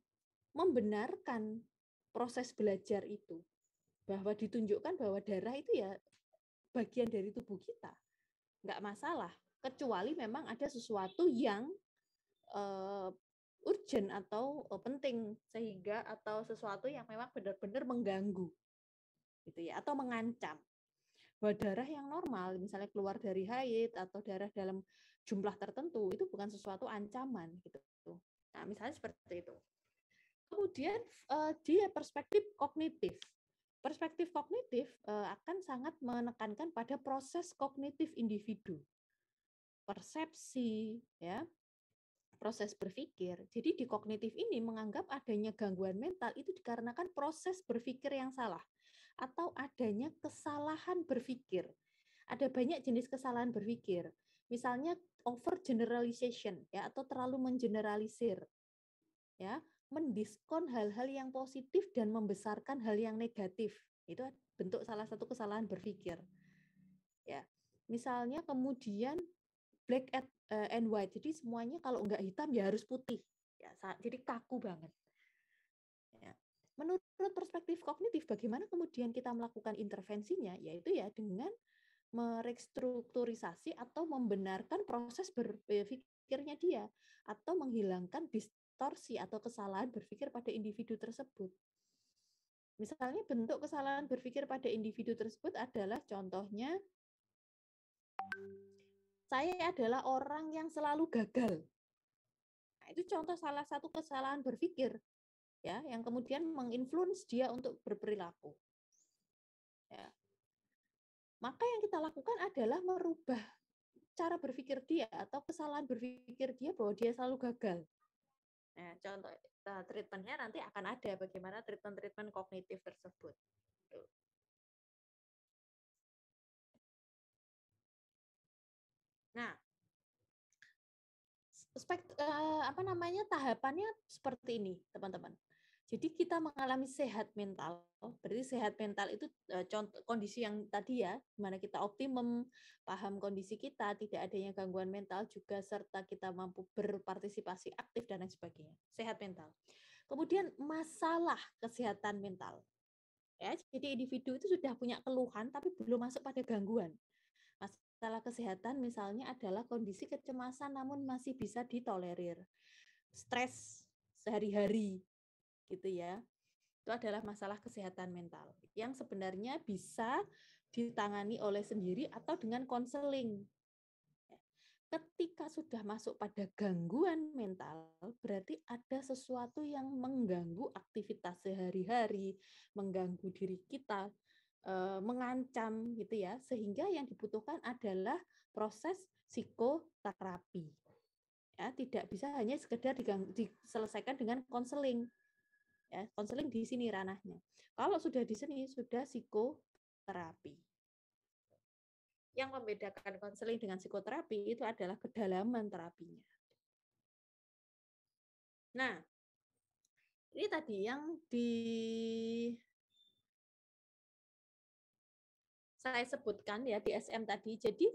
[SPEAKER 1] Membenarkan proses belajar itu. Bahwa ditunjukkan bahwa darah itu ya bagian dari tubuh kita. Nggak masalah. Kecuali memang ada sesuatu yang urgent atau penting sehingga atau sesuatu yang memang benar-benar mengganggu. Gitu ya, atau mengancam. Bahwa darah yang normal, misalnya keluar dari haid atau darah dalam jumlah tertentu, itu bukan sesuatu ancaman gitu. Nah, misalnya seperti itu. Kemudian dia perspektif kognitif. Perspektif kognitif akan sangat menekankan pada proses kognitif individu. Persepsi, ya, proses berpikir. Jadi di kognitif ini menganggap adanya gangguan mental itu dikarenakan proses berpikir yang salah atau adanya kesalahan berpikir. Ada banyak jenis kesalahan berpikir. Misalnya over generalization ya atau terlalu mengeneralisir. Ya, mendiskon hal-hal yang positif dan membesarkan hal yang negatif. Itu bentuk salah satu kesalahan berpikir. Ya. Misalnya kemudian black and white. Jadi semuanya kalau nggak hitam ya harus putih. Ya, jadi kaku banget. Ya. Menurut perspektif kognitif, bagaimana kemudian kita melakukan intervensinya? Yaitu ya dengan merestrukturisasi atau membenarkan proses berpikirnya dia, atau menghilangkan distorsi atau kesalahan berpikir pada individu tersebut. Misalnya bentuk kesalahan berpikir pada individu tersebut adalah contohnya, saya adalah orang yang selalu gagal. Nah, itu contoh salah satu kesalahan berpikir ya, yang kemudian menginfluence dia untuk berperilaku. Ya. Maka yang kita lakukan adalah merubah cara berpikir dia atau kesalahan berpikir dia bahwa dia selalu gagal. Nah, contoh treatmentnya nanti akan ada bagaimana treatment kognitif tersebut. Nah, tahapannya seperti ini, teman-teman. Jadi kita mengalami sehat mental, berarti sehat mental itu contoh kondisi yang tadi ya, di mana kita optimum, paham kondisi kita, tidak adanya gangguan mental juga, serta kita mampu berpartisipasi aktif dan lain sebagainya. Sehat mental. Kemudian masalah kesehatan mental. Ya, jadi individu itu sudah punya keluhan tapi belum masuk pada gangguan. Masalah kesehatan misalnya adalah kondisi kecemasan namun masih bisa ditolerir. Stres sehari-hari gitu ya. Itu adalah masalah kesehatan mental yang sebenarnya bisa ditangani oleh sendiri atau dengan konseling. Ketika sudah masuk pada gangguan mental, berarti ada sesuatu yang mengganggu aktivitas sehari-hari, mengganggu diri kita, mengancam gitu ya, sehingga yang dibutuhkan adalah proses psikoterapi. Ya, tidak bisa hanya sekedar diselesaikan dengan konseling. Ya, konseling di sini ranahnya. Kalau sudah di sini sudah psikoterapi. Yang membedakan konseling dengan psikoterapi itu adalah kedalaman terapinya. Nah, ini tadi yang saya sebutkan ya di SM tadi. Jadi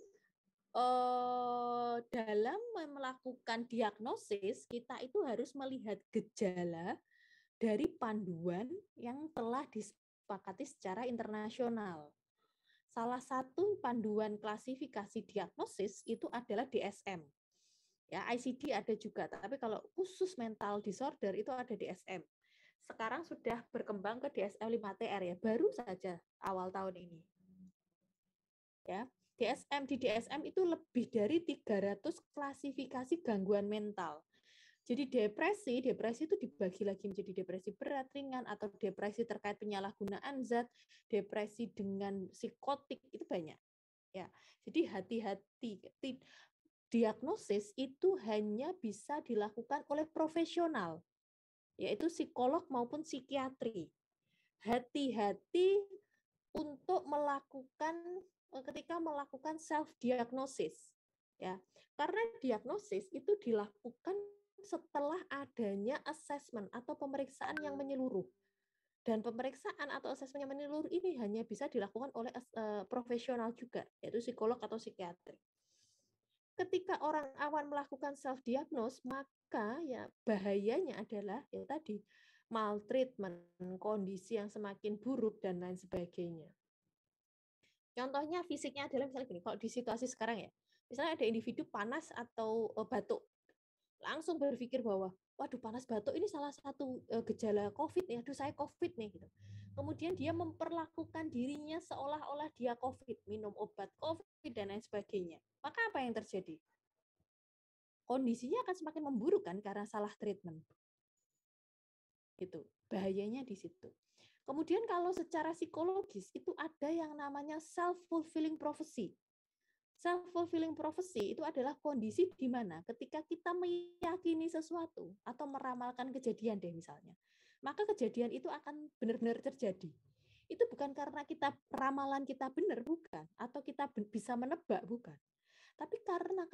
[SPEAKER 1] dalam melakukan diagnosis kita itu harus melihat gejala dari panduan yang telah disepakati secara internasional. Salah satu panduan klasifikasi diagnosis itu adalah DSM. Ya, ICD ada juga, tapi kalau khusus mental disorder itu ada DSM. Sekarang sudah berkembang ke DSM 5TR ya, baru saja awal tahun ini. Ya, di DSM itu lebih dari 300 klasifikasi gangguan mental. Jadi depresi itu dibagi lagi menjadi depresi berat, ringan, atau depresi terkait penyalahgunaan zat, depresi dengan psikotik, itu banyak. Ya, jadi hati-hati. Diagnosis itu hanya bisa dilakukan oleh profesional, yaitu psikolog maupun psikiatri. Hati-hati untuk ketika melakukan self diagnosis, ya, karena diagnosis itu dilakukan setelah adanya assessment atau pemeriksaan yang menyeluruh. Dan pemeriksaan atau asesmen yang menyeluruh ini hanya bisa dilakukan oleh profesional juga, yaitu psikolog atau psikiatri. Ketika orang awam melakukan self diagnose, maka ya bahayanya adalah ya tadi maltreatment, kondisi yang semakin buruk dan lain sebagainya. Contohnya fisiknya adalah misalnya gini, kalau di situasi sekarang ya, misalnya ada individu panas atau batuk, langsung berpikir bahwa waduh panas batuk ini salah satu gejala COVID nih, aduh saya COVID nih gitu. Kemudian dia memperlakukan dirinya seolah-olah dia COVID, minum obat COVID dan lain sebagainya. Maka apa yang terjadi? Kondisinya akan semakin memburuk kan karena salah treatment. Itu bahayanya di situ. Kemudian kalau secara psikologis itu ada yang namanya self-fulfilling prophecy. Self-fulfilling prophecy itu adalah kondisi di mana ketika kita meyakini sesuatu atau meramalkan kejadian deh misalnya, maka kejadian itu akan benar-benar terjadi. Itu bukan karena ramalan kita benar, bukan, atau kita bisa menebak, bukan. Tapi karena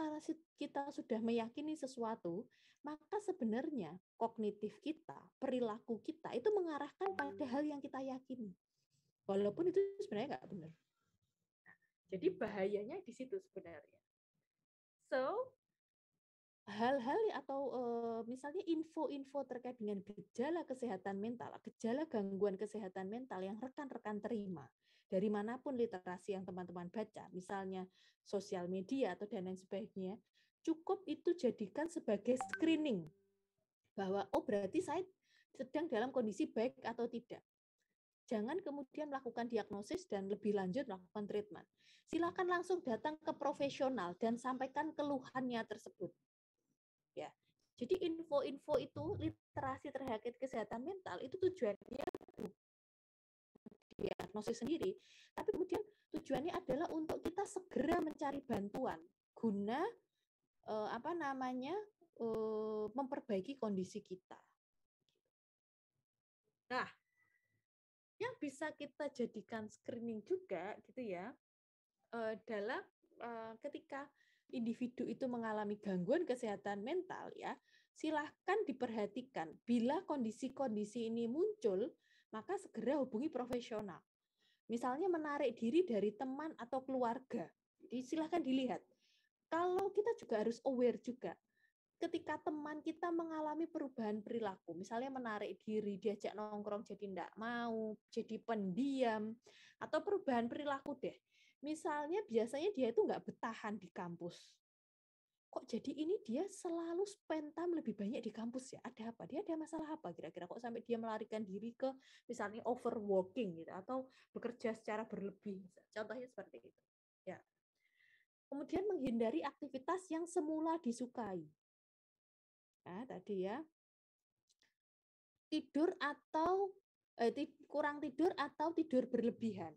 [SPEAKER 1] kita sudah meyakini sesuatu, maka sebenarnya kognitif kita, perilaku kita itu mengarahkan pada hal yang kita yakini. Walaupun itu sebenarnya nggak benar. Jadi bahayanya di situ sebenarnya. So, hal-hal atau misalnya info-info terkait dengan gejala kesehatan mental, gejala gangguan kesehatan mental yang rekan-rekan terima dari manapun literasi yang teman-teman baca, misalnya sosial media atau dan lain sebagainya, cukup itu jadikan sebagai screening bahwa oh berarti saya sedang dalam kondisi baik atau tidak. Jangan kemudian melakukan diagnosis dan lebih lanjut melakukan treatment. Silakan langsung datang ke profesional dan sampaikan keluhannya tersebut. Ya. Jadi info-info itu, literasi terkait kesehatan mental itu tujuannya diagnosis sendiri, tapi kemudian tujuannya adalah untuk kita segera mencari bantuan guna memperbaiki kondisi kita. Nah, yang bisa kita jadikan screening juga gitu ya, dalam ketika individu itu mengalami gangguan kesehatan mental ya, silahkan diperhatikan bila kondisi-kondisi ini muncul, maka segera hubungi profesional. Misalnya menarik diri dari teman atau keluarga. Jadi silahkan dilihat. Kalau kita juga harus aware juga, ketika teman kita mengalami perubahan perilaku, misalnya menarik diri, diajak nongkrong jadi tidak mau, jadi pendiam, atau perubahan perilaku deh. Misalnya biasanya dia itu nggak bertahan di kampus. Kok jadi ini dia selalu spend time lebih banyak di kampus ya? Ada apa? Dia ada masalah apa kira-kira? Kok sampai dia melarikan diri ke misalnya overworking gitu atau bekerja secara berlebih? Contohnya seperti itu. Ya. Kemudian menghindari aktivitas yang semula disukai. Nah, tadi ya. Tidur atau kurang tidur atau tidur berlebihan.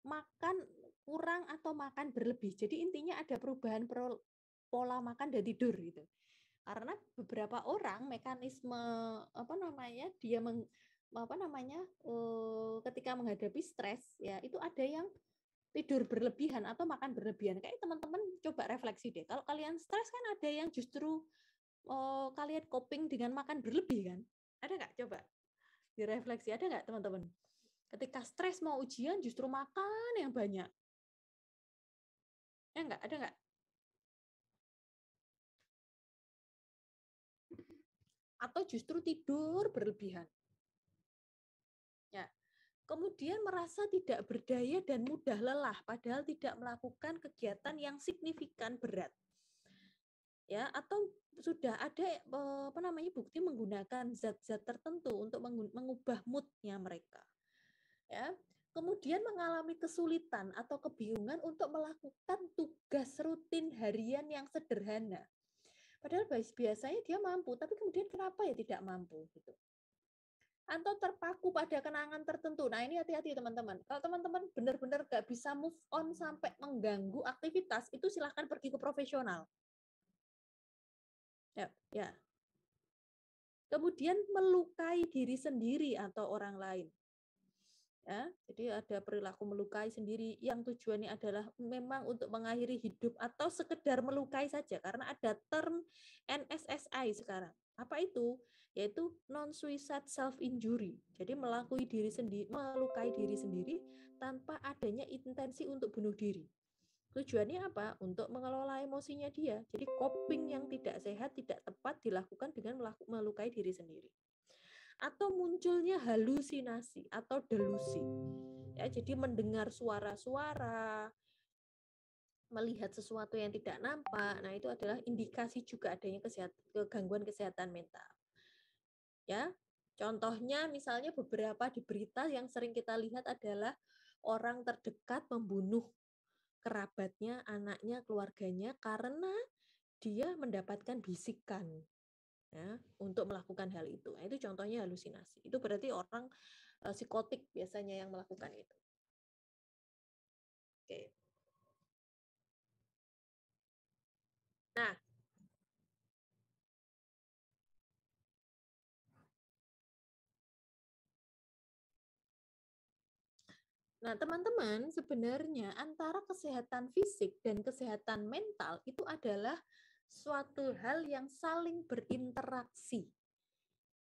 [SPEAKER 1] Makan kurang atau makan berlebih. Jadi intinya ada perubahan pola makan dan tidur gitu. Karena beberapa orang mekanisme dia ketika menghadapi stres ya itu ada yang tidur berlebihan atau makan berlebihan. Kayak teman-teman coba refleksi deh. Kalau kalian stres kan ada yang justru kalian coping dengan makan berlebih kan? Ada nggak? Coba direfleksi. Ada nggak teman-teman? Ketika stres mau ujian justru makan yang banyak. Ya nggak? Ada nggak? Atau justru tidur berlebihan. Ya. Kemudian merasa tidak berdaya dan mudah lelah, padahal tidak melakukan kegiatan yang signifikan berat. Ya, atau sudah ada bukti menggunakan zat-zat tertentu untuk mengubah mood-nya mereka. Ya. Kemudian mengalami kesulitan atau kebingungan untuk melakukan tugas rutin harian yang sederhana. Padahal biasanya dia mampu, tapi kemudian kenapa ya tidak mampu gitu. Atau terpaku pada kenangan tertentu. Nah, ini hati-hati teman-teman. Kalau teman-teman benar-benar nggak bisa move on sampai mengganggu aktivitas, itu silahkan pergi ke profesional. Ya. Kemudian melukai diri sendiri atau orang lain. Ya, jadi ada perilaku melukai sendiri yang tujuannya adalah memang untuk mengakhiri hidup atau sekedar melukai saja, karena ada term NSSI sekarang. Apa itu? Yaitu non-suicide self-injury. Jadi melukai diri sendiri tanpa adanya intensi untuk bunuh diri. Tujuannya apa? Untuk mengelola emosinya dia. Jadi coping yang tidak sehat, tidak tepat dilakukan dengan melukai diri sendiri. Atau munculnya halusinasi atau delusi. Ya, jadi mendengar suara-suara, melihat sesuatu yang tidak nampak. Nah, itu adalah indikasi juga adanya gangguan kesehatan mental. Ya. Contohnya misalnya beberapa di berita yang sering kita lihat adalah orang terdekat membunuh kerabatnya, anaknya, keluarganya karena dia mendapatkan bisikan. Ya, untuk melakukan hal itu. Nah, itu contohnya halusinasi. Itu berarti orang psikotik biasanya yang melakukan itu. Oke. Nah, teman-teman, sebenarnya antara kesehatan fisik dan kesehatan mental itu adalah suatu hal yang saling berinteraksi.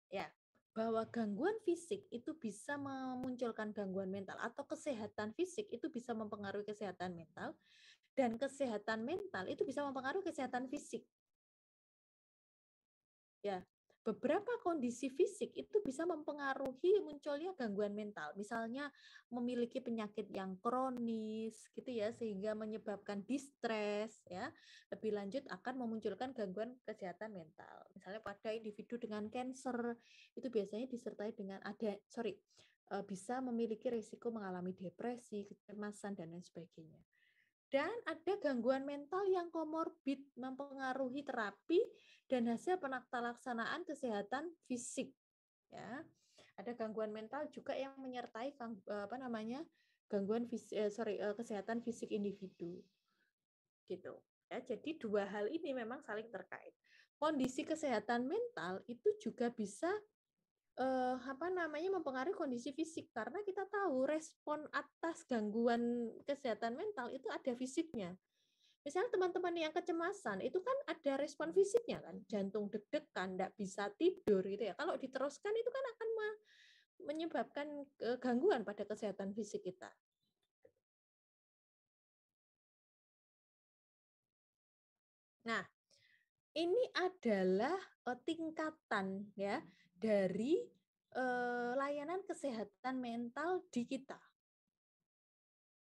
[SPEAKER 1] Ya, bahwa gangguan fisik itu bisa memunculkan gangguan mental atau kesehatan fisik itu bisa mempengaruhi kesehatan mental dan kesehatan mental itu bisa mempengaruhi kesehatan fisik. Ya, beberapa kondisi fisik itu bisa mempengaruhi munculnya gangguan mental. Misalnya memiliki penyakit yang kronis gitu ya, sehingga menyebabkan distres ya. Lebih lanjut akan memunculkan gangguan kesehatan mental. Misalnya pada individu dengan kanker itu biasanya disertai dengan bisa memiliki risiko mengalami depresi, kecemasan dan lain sebagainya. Dan ada gangguan mental yang komorbid mempengaruhi terapi dan hasil pelaksanaan kesehatan fisik. Ya, ada gangguan mental juga yang menyertai kesehatan fisik individu. Gitu. Ya, jadi dua hal ini memang saling terkait. Kondisi kesehatan mental itu juga bisa mempengaruhi kondisi fisik karena kita tahu respon atas gangguan kesehatan mental itu ada fisiknya. Misalnya teman-teman yang kecemasan itu kan ada respon fisiknya kan, jantung deg-degan, tidak bisa tidur gitu ya. Kalau diteruskan itu kan akan menyebabkan gangguan pada kesehatan fisik kita. Nah, ini adalah tingkatan ya dari layanan kesehatan mental di kita.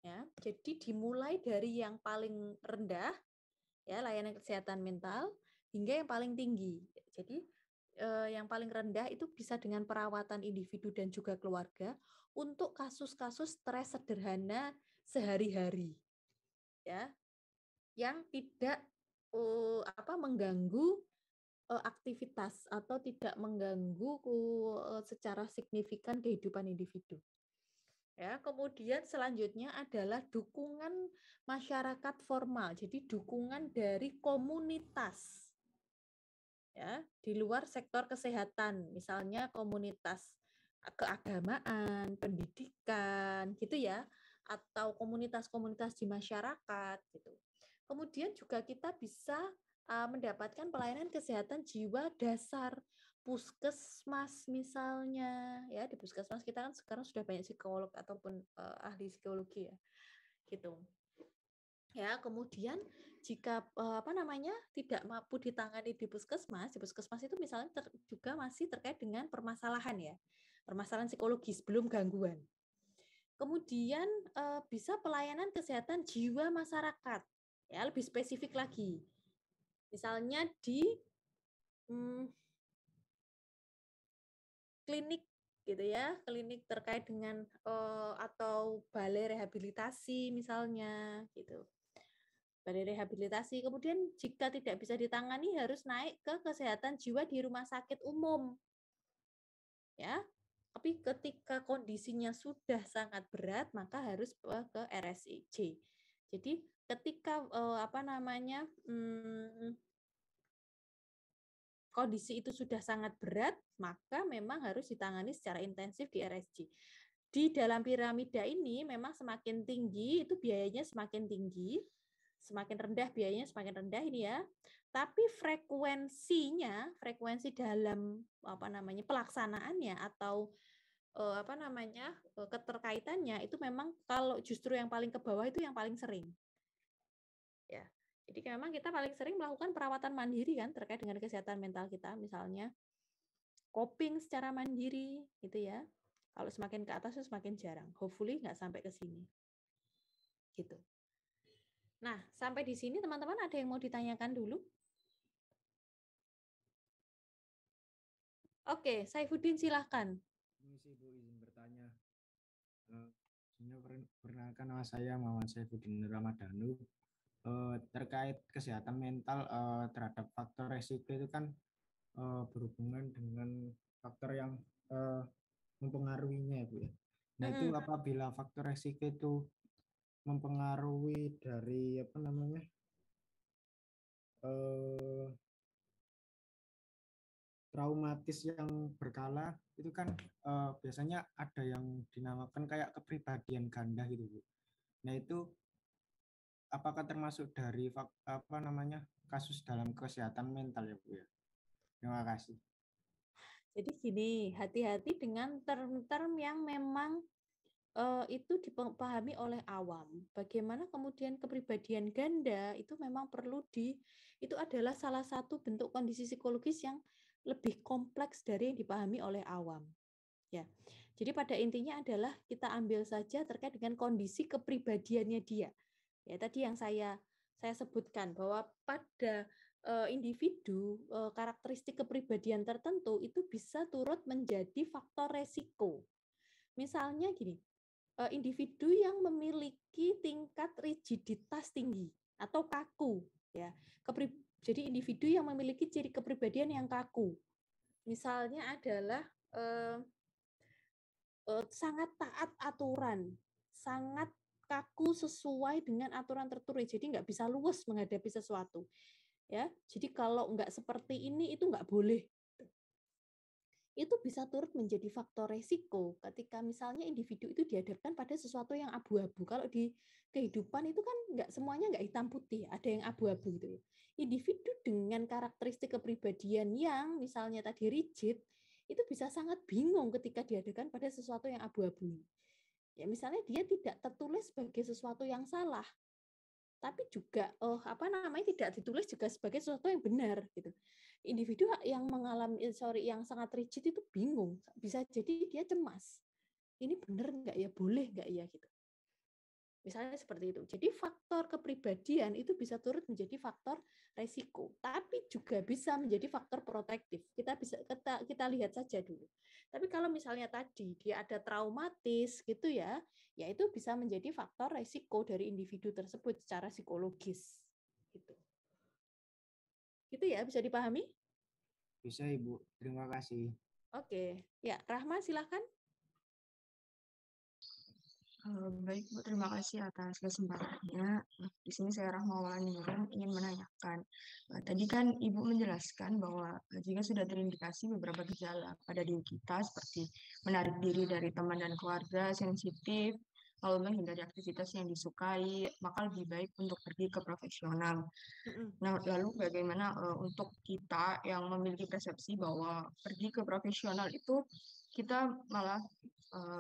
[SPEAKER 1] Ya, jadi dimulai dari yang paling rendah ya layanan kesehatan mental hingga yang paling tinggi. Jadi yang paling rendah itu bisa dengan perawatan individu dan juga keluarga untuk kasus-kasus stres sederhana sehari-hari. Ya, yang tidak mengganggu aktivitas atau tidak mengganggu secara signifikan kehidupan individu. Ya, kemudian selanjutnya adalah dukungan masyarakat formal. Jadi dukungan dari komunitas. Ya, di luar sektor kesehatan, misalnya komunitas keagamaan, pendidikan gitu ya, atau komunitas-komunitas di masyarakat gitu. Kemudian juga kita bisa mendapatkan pelayanan kesehatan jiwa dasar puskesmas misalnya ya, di puskesmas kita kan sekarang sudah banyak psikolog ataupun ahli psikologi ya gitu ya. Kemudian jika tidak mampu ditangani di puskesmas itu misalnya juga masih terkait dengan permasalahan psikologis belum gangguan. Kemudian bisa pelayanan kesehatan jiwa masyarakat ya, lebih spesifik lagi. Misalnya di klinik gitu ya, klinik terkait dengan atau balai rehabilitasi misalnya gitu. Balai rehabilitasi. Kemudian jika tidak bisa ditangani harus naik ke kesehatan jiwa di rumah sakit umum. Ya. Tapi ketika kondisinya sudah sangat berat maka harus ke RSIJ. Jadi ketika kondisi itu sudah sangat berat, maka memang harus ditangani secara intensif di RSJ. Di dalam piramida ini memang semakin tinggi itu biayanya semakin tinggi, semakin rendah biayanya semakin rendah ini ya. Tapi frekuensi dalam pelaksanaannya atau keterkaitannya itu memang kalau justru yang paling ke bawah itu yang paling sering. Ya. Jadi memang kita paling sering melakukan perawatan mandiri kan terkait dengan kesehatan mental kita, misalnya coping secara mandiri gitu ya. Kalau semakin ke atas itu semakin jarang. Hopefully nggak sampai ke sini. Gitu. Nah, sampai di sini teman-teman ada yang mau ditanyakan dulu? Oke, Saifuddin silahkan.
[SPEAKER 4] Permisi Bu, izin bertanya. Perkenalkan nama saya Muhammad Saifuddin Ramadhanu. Terkait kesehatan mental terhadap faktor resiko itu kan berhubungan dengan faktor yang mempengaruhinya ya Bu ya. Nah itu apabila faktor resiko itu mempengaruhi dari traumatis yang berkala itu kan biasanya ada yang dinamakan kayak kepribadian ganda gitu Bu. Nah itu apakah termasuk dari kasus dalam kesehatan mental ya Bu ya? Terima kasih.
[SPEAKER 1] Jadi gini, hati-hati dengan term-term yang memang itu dipahami oleh awam. Bagaimana kemudian kepribadian ganda itu memang itu adalah salah satu bentuk kondisi psikologis yang lebih kompleks dari yang dipahami oleh awam. Ya, jadi pada intinya adalah kita ambil saja terkait dengan kondisi kepribadiannya dia. Ya, tadi yang saya sebutkan bahwa pada individu karakteristik kepribadian tertentu itu bisa turut menjadi faktor resiko. Misalnya gini, individu yang memiliki tingkat rigiditas tinggi atau kaku, ya. Jadi individu yang memiliki ciri kepribadian yang kaku. Misalnya adalah sangat taat aturan, sangat kaku sesuai dengan aturan tertulis, jadi nggak bisa luwes menghadapi sesuatu. Ya, jadi kalau nggak seperti ini itu nggak boleh. Itu bisa turut menjadi faktor resiko ketika misalnya individu itu dihadapkan pada sesuatu yang abu-abu. Kalau di kehidupan itu kan nggak semuanya nggak hitam putih, ada yang abu-abu gitu ya. Individu dengan karakteristik kepribadian yang misalnya tadi rigid, itu bisa sangat bingung ketika dihadapkan pada sesuatu yang abu-abu. Ya misalnya dia tidak tertulis sebagai sesuatu yang salah, tapi juga tidak ditulis juga sebagai sesuatu yang benar gitu. Individu yang mengalami yang sangat rigid itu bingung, bisa jadi dia cemas. Ini benar nggak ya, boleh nggak ya gitu. Misalnya seperti itu. Jadi faktor kepribadian itu bisa turut menjadi faktor resiko, tapi juga bisa menjadi faktor protektif. Kita lihat saja dulu. Tapi kalau misalnya tadi dia ada traumatis gitu ya, ya itu bisa menjadi faktor resiko dari individu tersebut secara psikologis. Gitu. Gitu ya, bisa dipahami?
[SPEAKER 4] Bisa Ibu, terima kasih.
[SPEAKER 1] Oke, ya Rahma silahkan.
[SPEAKER 5] Baik Bu, terima kasih atas kesempatannya. Di sini saya Rahma Maulani Nurul ingin menanyakan. Tadi kan Ibu menjelaskan bahwa jika sudah terindikasi beberapa gejala pada diri kita seperti menarik diri dari teman dan keluarga, sensitif, lalu menghindari aktivitas yang disukai, maka lebih baik untuk pergi ke profesional. Nah, lalu bagaimana untuk kita yang memiliki persepsi bahwa pergi ke profesional itu kita malah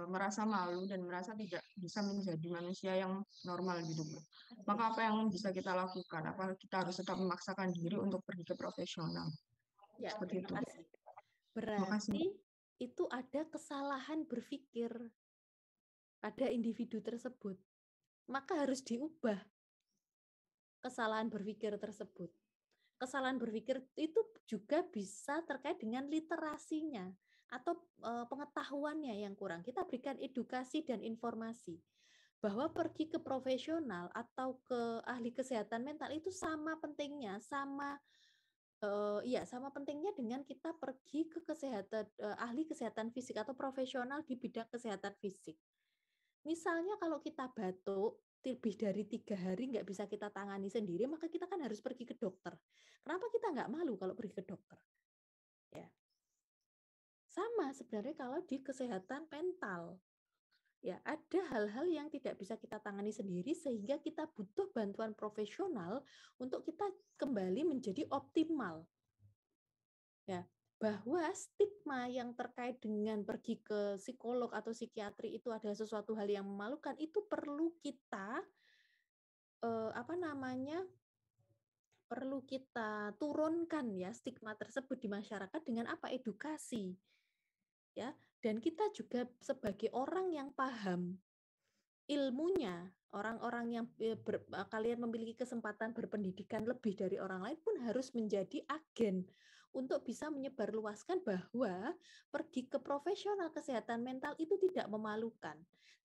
[SPEAKER 5] merasa malu dan merasa tidak bisa menjadi manusia yang normal gitu, Bu. Maka apa yang bisa kita lakukan? Apa kita harus tetap memaksakan diri untuk pergi ke profesional?
[SPEAKER 1] Ya,
[SPEAKER 5] seperti itu.
[SPEAKER 1] Berarti itu ada kesalahan berpikir pada individu tersebut. Maka harus diubah kesalahan berpikir tersebut. Kesalahan berpikir itu juga bisa terkait dengan literasinya atau pengetahuannya yang kurang. Kita berikan edukasi dan informasi bahwa pergi ke profesional atau ke ahli kesehatan mental itu sama pentingnya, sama pentingnya dengan kita pergi ke ahli kesehatan fisik atau profesional di bidang kesehatan fisik. Misalnya kalau kita batuk lebih dari 3 hari nggak bisa kita tangani sendiri, maka kita kan harus pergi ke dokter. Kenapa kita nggak malu kalau pergi ke dokter? Ya. Sama sebenarnya kalau di kesehatan mental. Ya, ada hal-hal yang tidak bisa kita tangani sendiri sehingga kita butuh bantuan profesional untuk kita kembali menjadi optimal. Ya, bahwa stigma yang terkait dengan pergi ke psikolog atau psikiatri itu adalah sesuatu hal yang memalukan, itu perlu kita perlu kita turunkan ya stigma tersebut di masyarakat dengan apa? Edukasi. Ya, dan kita juga sebagai orang yang paham ilmunya, orang-orang yang kalian memiliki kesempatan berpendidikan lebih dari orang lain pun harus menjadi agen untuk bisa menyebarluaskan bahwa pergi ke profesional kesehatan mental itu tidak memalukan.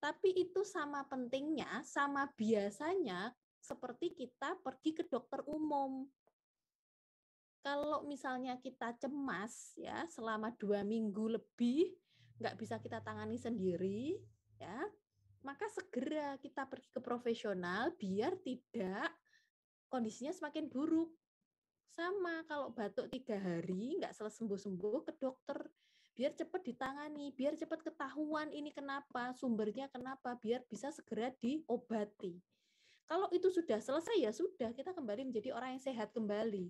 [SPEAKER 1] Tapi itu sama pentingnya, sama biasanya seperti kita pergi ke dokter umum. Kalau misalnya kita cemas ya selama 2 minggu lebih nggak bisa kita tangani sendiri, ya maka segera kita pergi ke profesional biar tidak kondisinya semakin buruk. Sama kalau batuk 3 hari nggak sembuh-sembuh ke dokter biar cepat ditangani, biar cepat ketahuan ini kenapa, sumbernya kenapa, biar bisa segera diobati. Kalau itu sudah selesai ya sudah, kita kembali menjadi orang yang sehat kembali.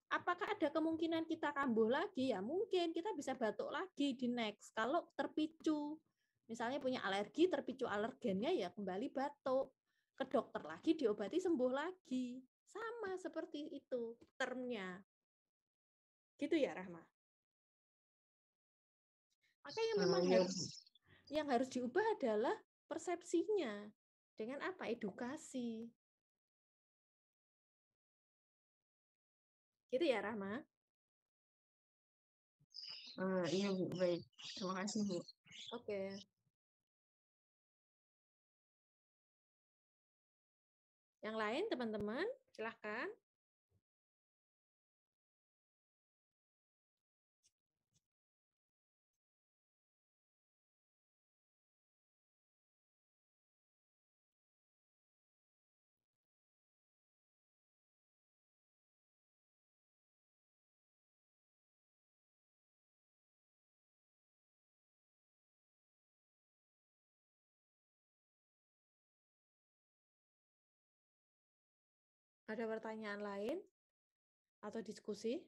[SPEAKER 1] Apakah ada kemungkinan kita kambuh lagi? Ya mungkin, kita bisa batuk lagi di next. Kalau terpicu, misalnya punya alergi, terpicu alergennya ya kembali batuk. Ke dokter lagi, diobati, sembuh lagi. Sama seperti itu termnya. Gitu ya Rahma? Makanya memang yang harus diubah adalah persepsinya. Dengan apa? Edukasi. Gitu ya, Rahma?
[SPEAKER 5] Iya Bu, baik. Terima kasih Bu.
[SPEAKER 1] Oke. Yang lain teman-teman, silahkan. Ada pertanyaan lain atau diskusi?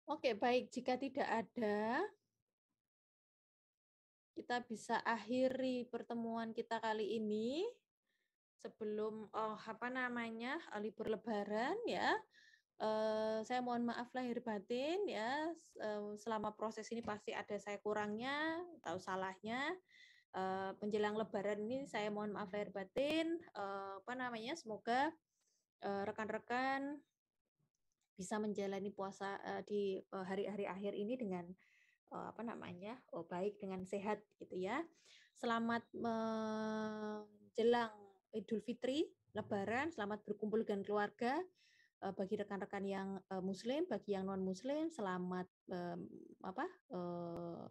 [SPEAKER 1] Oke, baik. Jika tidak ada, kita bisa akhiri pertemuan kita kali ini sebelum libur Lebaran ya. Saya mohon maaf lahir batin ya. Selama proses ini pasti ada saya kurangnya atau salahnya. Menjelang Lebaran ini saya mohon maaf lahir batin. Semoga rekan-rekan bisa menjalani puasa di hari-hari akhir ini dengan baik, dengan sehat gitu ya. Selamat menjelang Idul Fitri, Lebaran, selamat berkumpul dengan keluarga. Bagi rekan-rekan yang Muslim, bagi yang non Muslim, selamat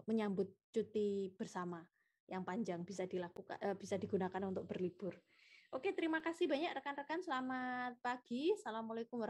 [SPEAKER 1] menyambut cuti bersama yang panjang bisa dilakukan, bisa digunakan untuk berlibur. Oke, terima kasih banyak rekan-rekan. Selamat pagi. Assalamualaikum warahmatullahi wabarakatuh.